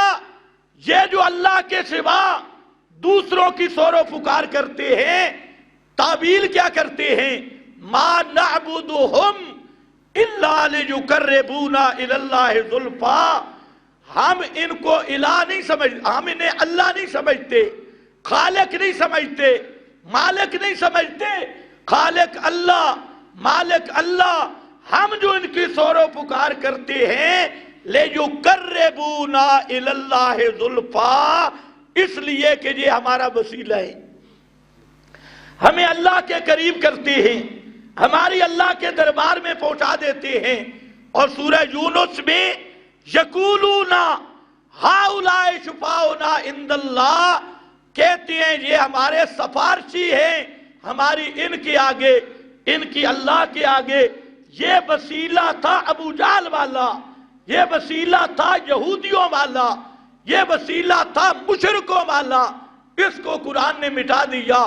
Speaker 1: یہ جو اللہ کے سوا دوسروں کی سور و پکار کرتے ہیں، تعویل کیا کرتے ہیں؟ ما نعبدہم الا لیقربونا الی اللہ زلفی، ہم ان کو الہ نہیں سمجھتے، ہم انہیں اللہ نہیں سمجھتے، خالق نہیں سمجھتے، مالک نہیں سمجھتے، خالق اللہ، مالک اللہ، ہم جو ان کی سور و پکار کرتے ہیں لیقربونا الی اللہ زلفی، اس لیے کہ یہ ہمارا وسیلہ ہے، ہمیں اللہ کے قریب کرتے ہیں، ہماری اللہ کے دربار میں پہنچا دیتے ہیں۔ اور سورہ یونس میں یقولون ہؤلاء شفعاؤنا عند اللہ، کہتے ہیں یہ ہمارے سفارشی ہیں ہماری ان کے آگے، ان کی اللہ کے آگے۔ یہ وسیلہ تھا ابو جہل والا، یہ وسیلہ تھا یہودیوں والا، یہ وسیلہ تھا مشرکوں والا، اس کو قرآن نے مٹا دیا،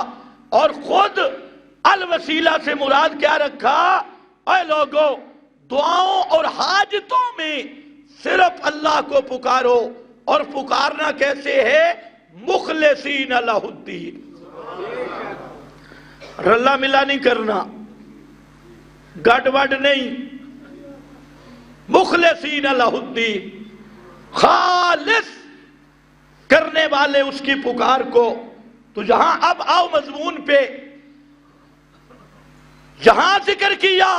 Speaker 1: اور خود الوسیلہ سے مراد کیا رکھا؟ اے لوگو، دعاؤں اور حاجتوں میں صرف اللہ کو پکارو، اور پکارنا کیسے ہے؟ مخلصین لہ الدین، رلا ملا نہیں کرنا، گڈ وڈ نہیں، مخلصین لہ الدین، خالص کرنے والے اس کی پکار کو۔ تو جہاں اب آؤ مضمون پہ، جہاں ذکر کیا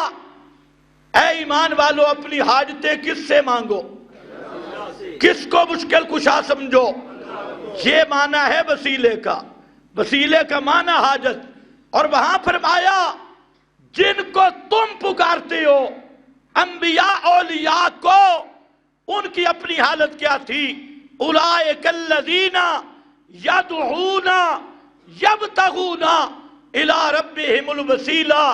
Speaker 1: اے ایمان والو اپنی حاجتیں کس سے مانگو، کس کو مشکل کشا سمجھو، یہ معنی ہے وسیلے کا، وسیلے کا معنی حاجت۔ اور وہاں فرمایا جن کو تم پکارتے ہو، انبیاء اولیاء کو، ان کی اپنی حالت کیا تھی؟ اولئک الذین یدعون یبتغون الی ربہم الوسیلہ،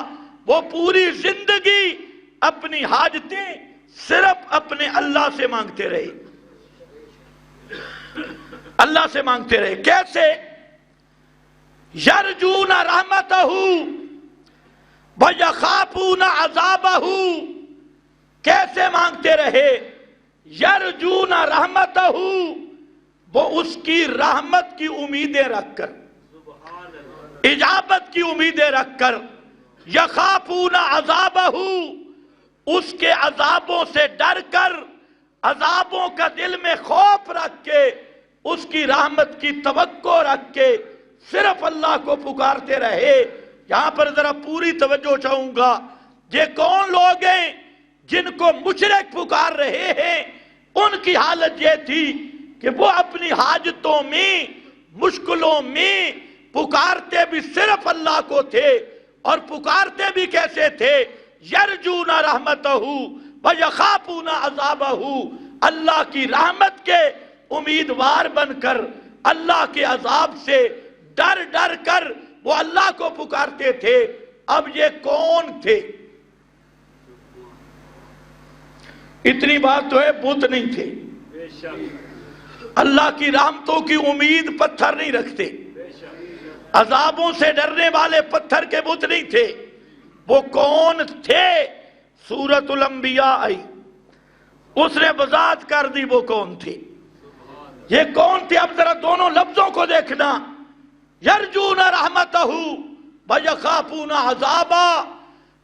Speaker 1: وہ پوری زندگی اپنی حاجتیں صرف اپنے اللہ سے مانگتے رہے، اللہ سے مانگتے رہے۔ کیسے؟ یرجون رحمتہ ویخافون عذابہ، کیسے مانگتے رہے؟ یرجون رحمتہ، وہ اس کی رحمت کی امیدیں رکھ کر، اجابت کی امیدیں رکھ کر، یخافون عذابہ، اس کے عذابوں سے ڈر کر، عذابوں کا دل میں خوف رکھ کے، اس کی رحمت کی توقع رکھ کے صرف اللہ کو پکارتے رہے۔ یہاں پر ذرا پوری توجہ چاہوں گا، یہ کون لوگ ہیں جن کو مشرک پکار رہے ہیں؟ ان کی حالت یہ تھی کہ وہ اپنی حاجتوں میں، مشکلوں میں پکارتے بھی صرف اللہ کو تھے، اور پکارتے بھی کیسے تھے؟ یرجون رحمتہ ویخافون عذابہ، اللہ کی رحمت کے امیدوار بن کر، اللہ کے عذاب سے ڈر ڈر کر وہ اللہ کو پکارتے تھے۔ اب یہ کون تھے؟ اتنی بات تو ہے، بت نہیں تھے، اللہ کی رحمتوں کی امید پتھر نہیں رکھتے، عذابوں سے ڈرنے والے پتھر کے بت نہیں تھے۔ وہ کون تھے؟ سورۃ الانبیاء آئی، اس نے وضاحت کر دی وہ کون تھے۔ یہ کون تھے؟ اب ذرا دونوں لفظوں کو دیکھنا، یرجون رحمتہ ویخافون عذابہ،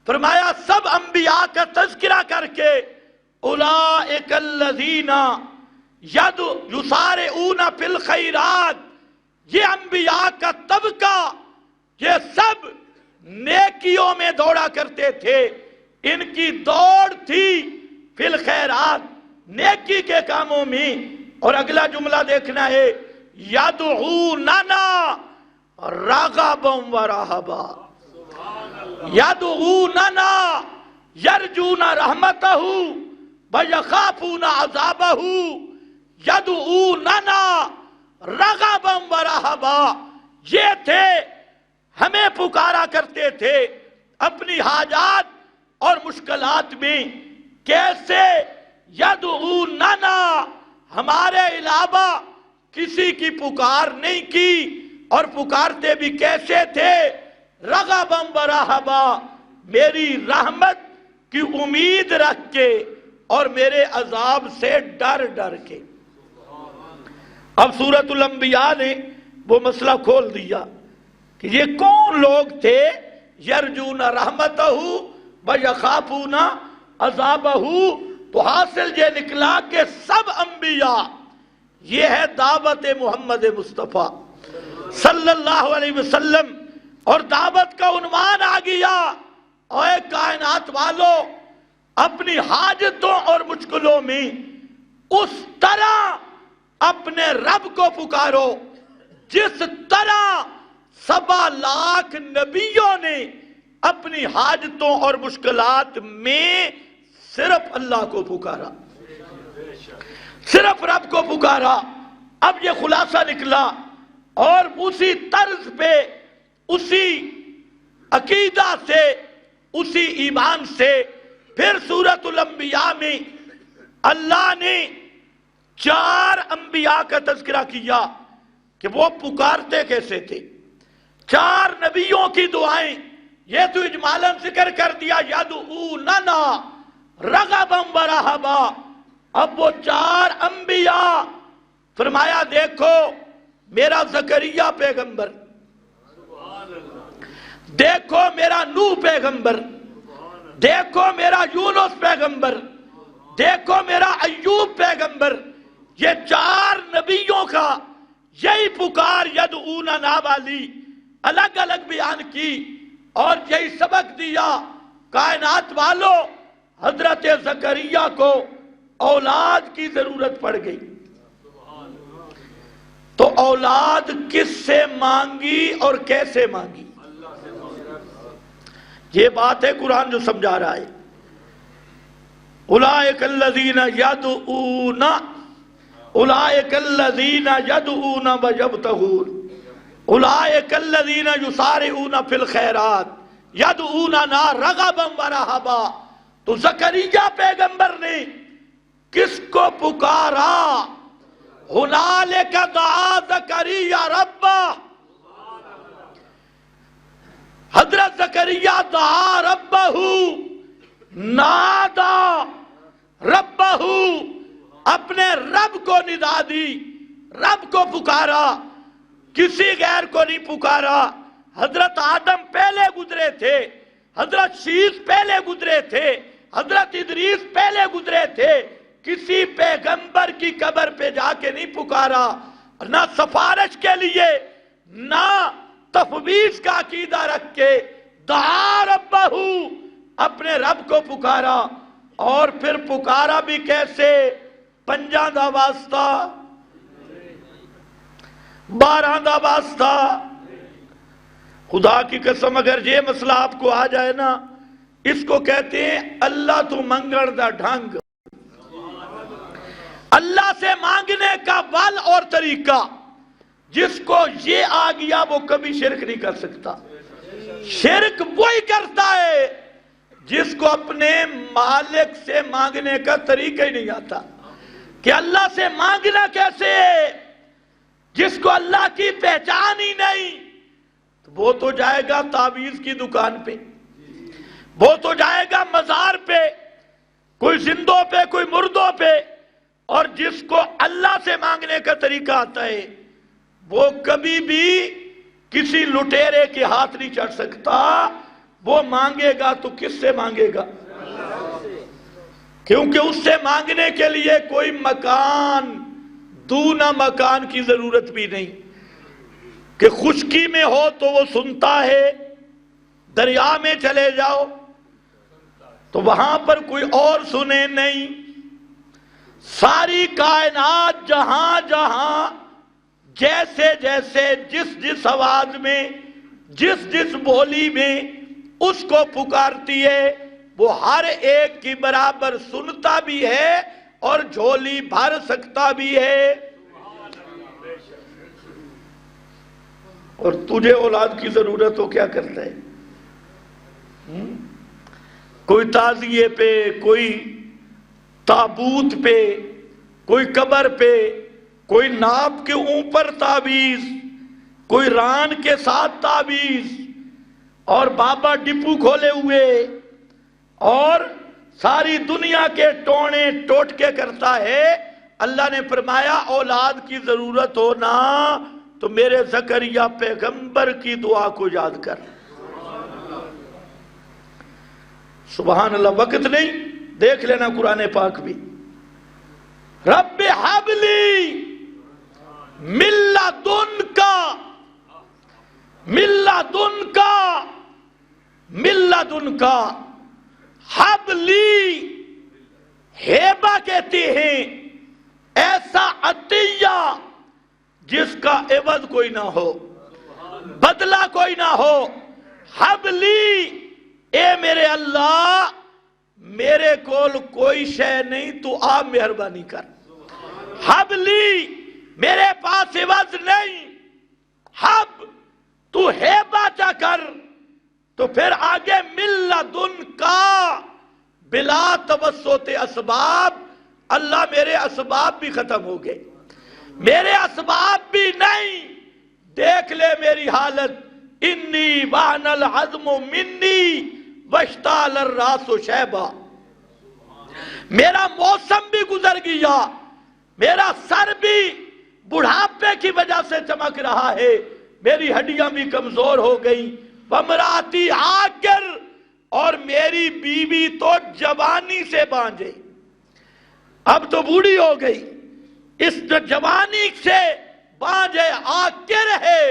Speaker 1: فرمایا سب انبیاء کا تذکرہ کر کے اولئک الذین یسارعون فی الخیرات، یہ انبیاء کا طبقہ، یہ سب نیکیوں میں دوڑا کرتے تھے، ان کی دوڑ تھی فی الخیرات، نیکی کے کاموں میں۔ اور اگلا جملہ دیکھنا ہے، یدعوننا رغبا ورہبا، یدعوننا یرجون رحمتہ ویخافون عذابہ، یدعوننا رغبا ورہبا، یہ تھے ہمیں پکارا کرتے تھے اپنی حاجات اور مشکلات میں۔ کیسے؟ یدعوننا، ہمارے علاوہ کسی کی پکار نہیں کی، اور پکارتے بھی کیسے تھے؟ رغبا ورہبا، میری رحمت کی امید رکھ کے اور میرے عذاب سے ڈر ڈر کے۔ اب سورۃ الانبیاء نے وہ مسئلہ کھول دیا کہ یہ کون لوگ تھے؟ یرجون رحمتہ ویخافون عذابہ، تو حاصل یہ نکلا کہ سب انبیاء، یہ ہے دعوت محمد مصطفیٰ صلی اللہ علیہ وسلم، اور دعوت کا عنوان آ گیا، اے کائنات والو اپنی حاجتوں اور مشکلوں میں اس طرح اپنے رب کو پکارو جس طرح 7 لاکھ نبیوں نے اپنی حاجتوں اور مشکلات میں صرف اللہ کو پکارا، صرف رب کو پکارا۔ اب یہ خلاصہ نکلا، اور اسی طرز پہ، اسی عقیدہ سے، اسی ایمان سے پھر سورۃ الانبیاء میں اللہ نے 4 انبیاء کا تذکرہ کیا کہ وہ پکارتے کیسے تھے۔ 4 نبیوں کی دعائیں یہ تو اجمالاً ذکر کر دیا یدعوننا رغبا ورہبا. اب وہ 4 انبیاء، فرمایا دیکھو میرا زکریا پیغمبر، دیکھو میرا نوح پیغمبر، دیکھو میرا یونس پیغمبر، دیکھو میرا ایوب پیغمبر، یہ 4 نبیوں کا یہی پکار یدعوننا والی الگ الگ بیان کی اور یہی سبق دیا. کائنات والو، حضرت زکریا کو اولاد کی ضرورت پڑ گئی تو اولاد کس سے مانگی اور کیسے مانگی؟ یہ بات ہے قرآن جو سمجھا رہا ہے. اولئک الذین یدعون اولئک الذین یدعون ویبتغون اولئک الذین یسارعون فی الخیرات یدعوننا رغبا ورہبا. تو زکریا پیغمبر نے کس کو پکارا؟ ہنالک دعا زکریا ربہ. حضرت زکریا دعا ربہ، نادا ربہ، اپنے رب کو ندا دی، رب کو پکارا، کسی غیر کو نہیں پکارا. حضرت آدم پہلے گزرے تھے، حضرت شیس پہلے گزرے تھے، حضرت ادریس پہلے گزرے تھے. کسی پیغمبر کی قبر پہ جا کے نہیں پکارا، نہ سفارش کے لیے، نہ تفویض کا عقیدہ رکھ کے. دعا ربہ، اپنے رب کو پکارا. اور پھر پکارا بھی کیسے؟ 5 دا واسطہ، 12 دا واسطہ. خدا کی قسم اگر یہ مسئلہ آپ کو آ جائے نا، اس کو کہتے ہیں اللہ تو منگڑ دا ڈھنگ. اللہ سے مانگنے کا ول اور طریقہ. جس کو یہ آ گیا وہ کبھی شرک نہیں کر سکتا. شرک وہی کرتا ہے جس کو اپنے مالک سے مانگنے کا طریقہ ہی نہیں آتا کہ اللہ سے مانگنا کیسے ہے. جس کو اللہ کی پہچان ہی نہیں، وہ تو جائے گا تعویذ کی دکان پہ، وہ تو جائے گا مزار پہ، کوئی زندوں پہ، کوئی مردوں پہ. اور جس کو اللہ سے مانگنے کا طریقہ آتا ہے وہ کبھی بھی کسی لٹیرے کے ہاتھ نہیں چڑھ سکتا. وہ مانگے گا تو کس سے مانگے گا؟ کیونکہ اس سے مانگنے کے لیے کوئی مکان، دونا مکان کی ضرورت بھی نہیں کہ خشکی میں ہو تو وہ سنتا ہے. دریا میں چلے جاؤ تو وہاں پر کوئی اور سنے نہیں. ساری کائنات جہاں جہاں جیسے جیسے جس آواز میں، جس بولی میں اس کو پکارتی ہے، وہ ہر ایک کی برابر سنتا بھی ہے اور جھولی بھر سکتا بھی ہے. اور تجھے اولاد کی ضرورت ہو کیا کرتا ہے؟ کوئی تعزیے پہ، کوئی تابوت پہ، کوئی قبر پہ، کوئی ناپ کے اوپر تعویذ، کوئی ران کے ساتھ تعویذ، اور بابا ڈپو کھولے ہوئے اور ساری دنیا کے ٹونے ٹوٹکے کرتا ہے. اللہ نے فرمایا اولاد کی ضرورت ہو نا تو میرے زکریا پیغمبر کی دعا کو یاد کر. سبحان اللہ. وقت نہیں، دیکھ لینا قرآن پاک بھی. رب حبلی من لدنکا حبلی. ہیبہ کہتے ہیں ایسا عطیہ جس کا عوض کوئی نہ ہو، بدلہ کوئی نہ ہو. حبلی، اے میرے اللہ میرے کول کوئی شے نہیں، تو آپ مہربانی کر. حبلی، میرے پاس عوض نہیں. حب، تو ہیبہ چا کر. تو پھر آگے من لدنکا، بلا توسط اسباب. اللہ میرے اسباب بھی ختم ہو گئے، میرے اسباب بھی نہیں. دیکھ لے میری حالت، انی وہن العظم منی واشتعل الراس شیبا، میرا موسم بھی گزر گیا، میرا سر بھی بڑھاپے کی وجہ سے چمک رہا ہے، میری ہڈیاں بھی کمزور ہو گئی، وامراتی عاقر، اور میری بیوی تو جوانی سے بانجھے، اب تو بوڑھی ہو گئی، اس جوانی سے بانجھے عاقر ہے،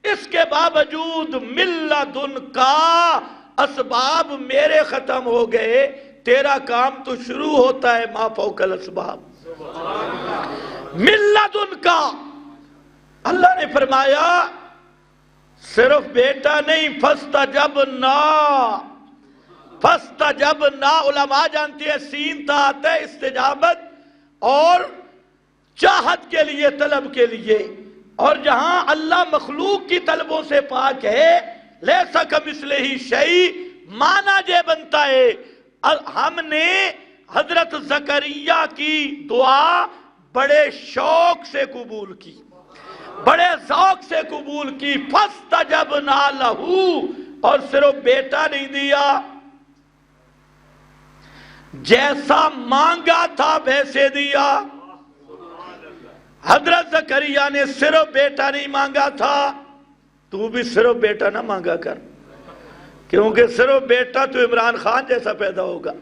Speaker 1: اس کے باوجود من لدن کا اسباب میرے ختم ہو گئے، تیرا کام تو شروع ہوتا ہے ما فوق الاسباب، من لدن کا۔ اللہ نے فرمایا صرف بیٹا نہیں، فاستجبنا، فاستجبنا علماء جانتی ہے سین تا آتا ہے استجابت اور چاہت کے لیے، طلب کے لیے، اور جہاں اللہ مخلوق کی طلبوں سے پاک ہے، لیسا کمثلہ شیء، معنی یہ بنتا ہے ہم نے حضرت زکریا کی دعا بڑے شوق سے قبول کی، بڑے ذوق سے قبول کی، فاستجبنا لہو، اور صرف بیٹا نہیں دیا، جیسا مانگا تھا ویسے دیا۔ حضرت زکریا نے صرف بیٹا نہیں مانگا تھا، تو بھی صرف بیٹا نہ مانگا کر، کیونکہ صرف بیٹا تو عمران خان جیسا پیدا ہوگا،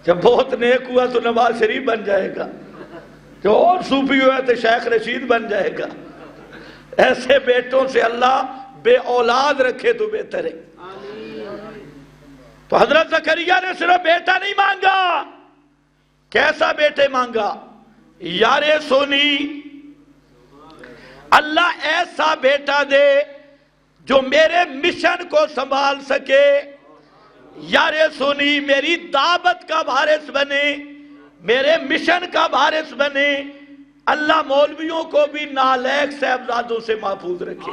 Speaker 1: جب بہت نیک ہوا تو نواز شریف بن جائے گا، جو اور صوفی ہوا تو شیخ رشید بن جائے گا، ایسے بیٹوں سے اللہ بے اولاد رکھے تو بہتر ہے۔ تو حضرت زکریا نے صرف بیٹا نہیں مانگا، کیسا بیٹے مانگا؟ یار سونی، اللہ ایسا بیٹا دے جو میرے مشن کو سنبھال سکے، یار سونی میری دعوت کا وارث بنے، میرے مشن کا وارث بنے، اللہ مولویوں کو بھی نالائق صاحبزادوں سے محفوظ رکھے۔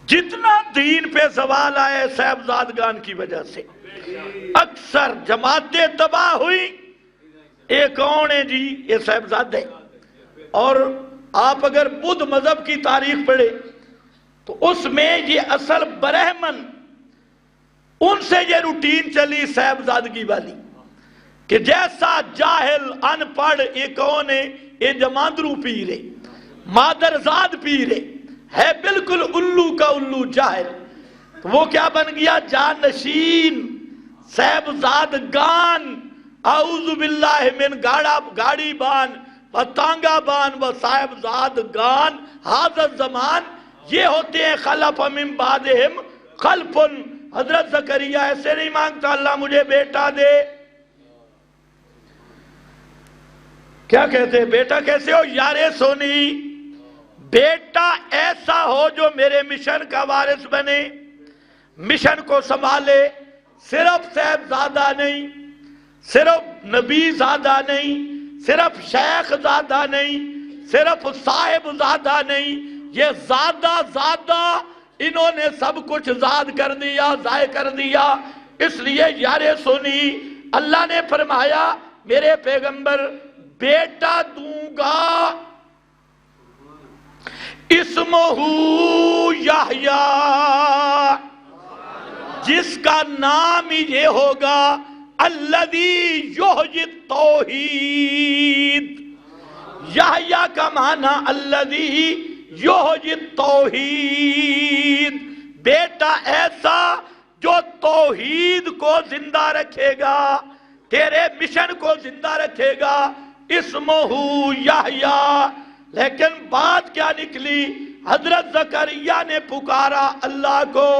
Speaker 1: جتنا دین پہ سوال آئے صاحبزادگان کی وجہ سے، اکثر جماعتیں تباہ ہوئی، ایک کون ہے جی؟ یہ صاحبزادے۔ اور آپ اگر بدھ مذہب کی تاریخ پڑھے تو اس میں یہ اصل برہمن، ان سے یہ روٹین چلی صاحبزادگی والی، کہ جیسا جاہل ان پڑھ یہ کون ہے؟ یہ جماندرو پیرے، مادرزاد پیرے، ہے بالکل الو کا الو جاہل، وہ کیا بن گیا؟ جانشین صاحبزادگان، اعوذ باللہ من گاڑی بان و تانگا بان و صاحبزادگان حاضر زمان، یہ ہوتے ہیں خلف من بعدہم خلف۔ حضرت زکریا ایسے نہیں مانگتا اللہ مجھے بیٹا دے، کیا کہتے ہیں؟ بیٹا کیسے ہو؟ یار سونی بیٹا ایسا ہو جو میرے مشن کا وارث بنے، مشن کو سنبھالے، صرف صاحبزادہ نہیں، صرف نبی زادہ نہیں، صرف شیخ زادہ نہیں، صرف صاحب زادہ نہیں، یہ زادہ انہوں نے سب کچھ زاد کر دیا، ضائع کر دیا۔ اس لیے یار سونی اللہ نے فرمایا میرے پیغمبر بیٹا دوں گا، اسمہ یحییٰ، جس کا نام ہی یہ ہوگا الذی یحیی التوحید۔ یحییٰ کا معنی الذی یحیی التوحید، بیٹا ایسا جو توحید کو زندہ رکھے گا، تیرے مشن کو زندہ رکھے گا، اسمہ یحییٰ۔ لیکن بات کیا نکلی؟ حضرت زکریا نے پکارا اللہ کو،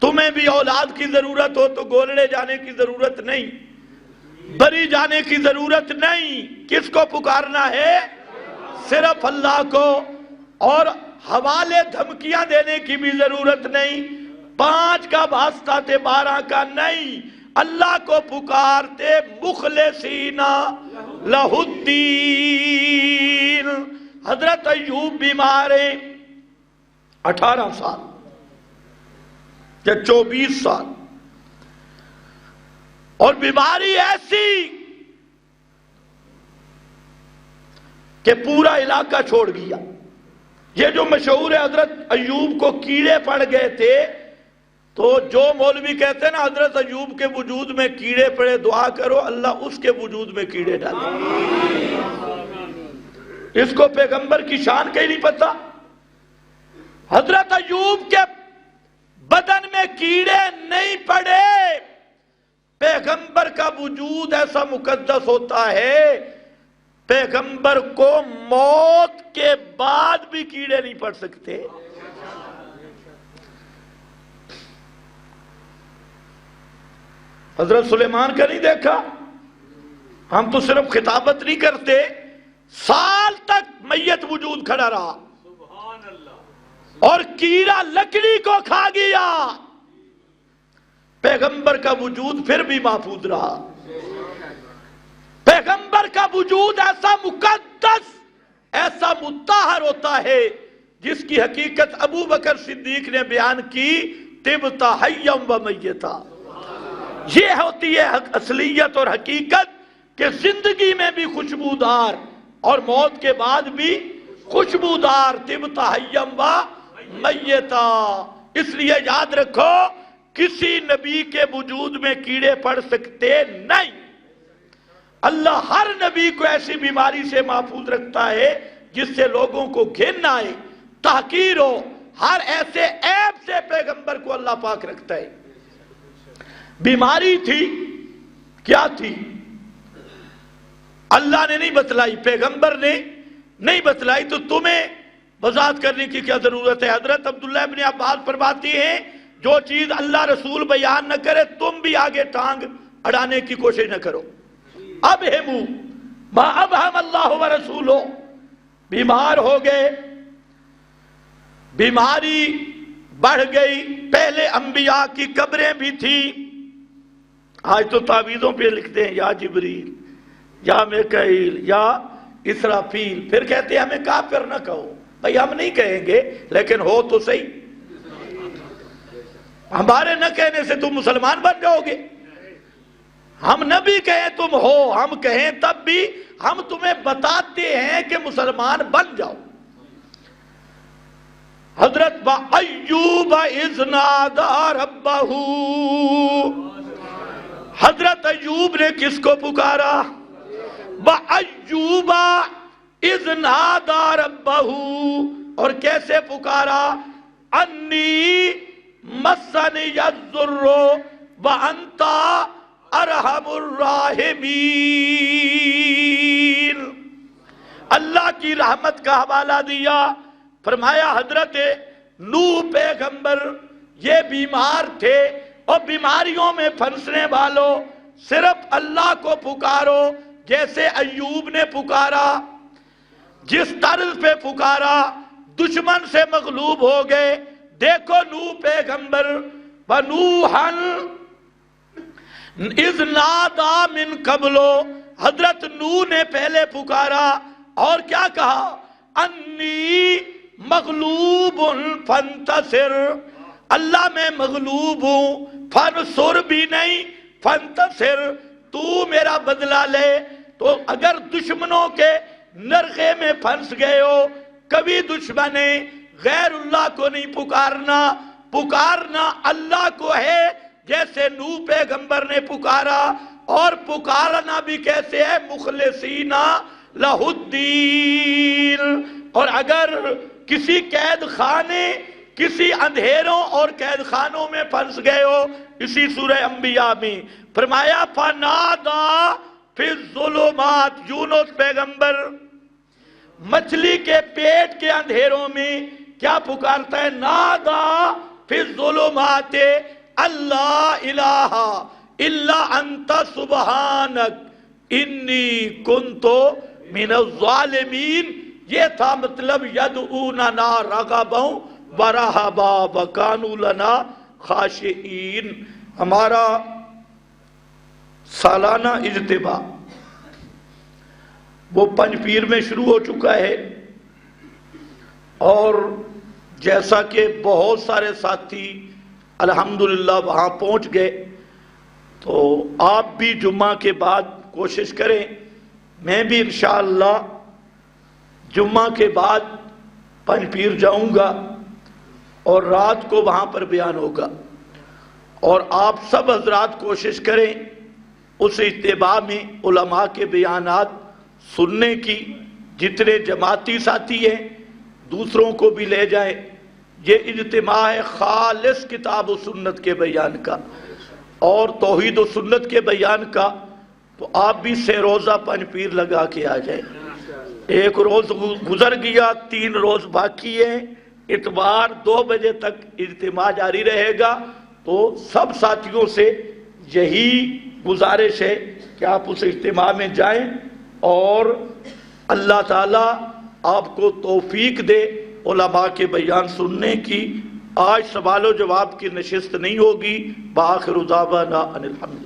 Speaker 1: تمہیں بھی اولاد کی ضرورت ہو تو گولڑے جانے کی ضرورت نہیں، بری جانے کی ضرورت نہیں، کس کو پکارنا ہے؟ صرف اللہ کو، اور حوالے دھمکیاں دینے کی بھی ضرورت نہیں، 5 کا واسطہ تھے 12 کا نہیں، اللہ کو پکارتے مخلصین لہ الدین۔ حضرت ایوب بیمارے 18 سال یا 24 سال، اور بیماری ایسی کہ پورا علاقہ چھوڑ گیا۔ یہ جو مشہور ہے حضرت ایوب کو کیڑے پڑ گئے تھے، تو جو مولوی کہتے ہیں نا حضرت ایوب کے وجود میں کیڑے پڑے، دعا کرو اللہ اس کے وجود میں کیڑے ڈالے۔ اس کو پیغمبر کی شان کا ہی نہیں پتا۔ حضرت ایوب کے بدن میں کیڑے نہیں پڑے۔ پیغمبر کا وجود ایسا مقدس ہوتا ہے، پیغمبر کو موت کے بعد بھی کیڑے نہیں پڑ سکتے۔ حضرت سلیمان کا نہیں دیکھا؟ ہم تو صرف خطابت نہیں کرتے، سال تک میت وجود کھڑا رہا اور کیڑا لکڑی کو کھا گیا، پیغمبر کا وجود پھر بھی محفوظ رہا۔ پیغمبر کا وجود ایسا مقدس، ایسا مطہر ہوتا ہے جس کی حقیقت ابو بکر صدیق نے بیان کی، طبت حیا و میتا۔ یہ ہوتی ہے اصلیت اور حقیقت کہ زندگی میں بھی خوشبودار اور موت کے بعد بھی خوشبودار، طبت حیا و میتا۔ اس لیے یاد رکھو کسی نبی کے وجود میں کیڑے پڑ سکتے نہیں۔ اللہ ہر نبی کو ایسی بیماری سے محفوظ رکھتا ہے جس سے لوگوں کو گھن آئے، تحقیر ہو، ہر ایسے عیب سے پیغمبر کو اللہ پاک رکھتا ہے۔ بیماری تھی، کیا تھی؟ اللہ نے نہیں بتلائی، پیغمبر نے نہیں بتلائی، تو تمہیں وضاحت کرنے کی کیا ضرورت ہے؟ حضرت عبداللہ ابن عباس فرماتی ہیں جو چیز اللہ رسول بیان نہ کرے تم بھی آگے ٹانگ اڑانے کی کوشش نہ کرو۔ ابہمو ما ابہم اللہ و رسولہ، بیمار ہو گئے، بیماری بڑھ گئی، پہلے انبیاء کی قبریں بھی تھی، آج تو تعویذوں پہ لکھتے ہیں یا جبریل یا میکائیل یا اسرافیل، پھر کہتے ہیں ہمیں کافر نہ کہو۔ بھئی ہم نہیں کہیں گے لیکن ہو تو صحیح، ہمارے نہ کہنے سے تم مسلمان بن جاؤ گے؟ ہم نہ بھی کہیں تم ہو، ہم کہیں تب بھی ہم تمہیں بتاتے ہیں کہ مسلمان بن جاؤ۔ حضرت ایوب اذ نادى ربہ، حضرت ایوب نے کس کو پکارا؟ ایوب اذ نادى ربہ، اور کیسے پکارا؟ انی مسنی الضر وانت ارحم الراحمین۔ اللہ کی رحمت کا حوالہ دیا، فرمایا حضرت نوح پیغمبر یہ بیمار تھے، اور بیماریوں میں پھنسنے والوں صرف اللہ کو پکارو جیسے ایوب نے پکارا، جس طرز پہ پکارا دشمن سے مغلوب ہو گئے۔ دیکھو نوح پیغمبر وَنُوحًا اِذْ نَادَى مِن قَبْلُ، حضرت نوح نے پہلے پکارا اور کیا کہا؟ انی مغلوب فانتصر، اللہ میں مغلوب ہوں، فانصر بھی نہیں، فانتصر، تو میرا بدلہ لے۔ تو اگر دشمنوں کے نرغے میں پھنس گئے ہو، کبھی دشمنے غیر اللہ کو نہیں پکارنا، پکارنا اللہ کو ہے جیسے نوح پیغمبر نے پکارا، اور پکارنا بھی کیسے ہے؟ مخلصین لہ الدین۔ اور اگر کسی قید خانے، کسی اندھیروں اور قید خانوں میں پھنس گئے ہو، اسی سورہ انبیاء میں فرمایا فنادا فی الظلمات، یونس پیغمبر مچھلی کے پیٹ کے اندھیروں میں کیا پکارتا ہے؟ نادا فی الظلمات اللہ الہ الا انت سبحانک انی کنت من الظالمین۔ یہ تھا مطلب یدعوننا رغبا ورہبا وکانوا لنا خاشعین۔ ہمارا سالانہ اجتماع وہ پنج پیر میں شروع ہو چکا ہے، اور جیسا کہ بہت سارے ساتھی الحمدللہ وہاں پہنچ گئے، تو آپ بھی جمعہ کے بعد کوشش کریں، میں بھی انشاءاللہ جمعہ کے بعد پنج پیر جاؤں گا اور رات کو وہاں پر بیان ہوگا، اور آپ سب حضرات کوشش کریں اس اجتماع میں علماء کے بیانات سننے کی، جتنے جماعتی ساتھی ہیں دوسروں کو بھی لے جائیں۔ یہ اجتماع ہے خالص کتاب و سنت کے بیان کا اور توحید و سنت کے بیان کا، تو آپ بھی سے روزہ پنج پیر لگا کے آ جائیں۔ ایک روز گزر گیا، 3 روز باقی ہیں، اتوار 2 بجے تک اجتماع جاری رہے گا، تو سب ساتھیوں سے یہی گزارش ہے کہ آپ اس اجتماع میں جائیں، اور اللہ تعالیٰ آپ کو توفیق دے علماء کے بیان سننے کی۔ آج سوال و جواب کی نشست نہیں ہوگی۔ بآخر دعوانا ان الحمد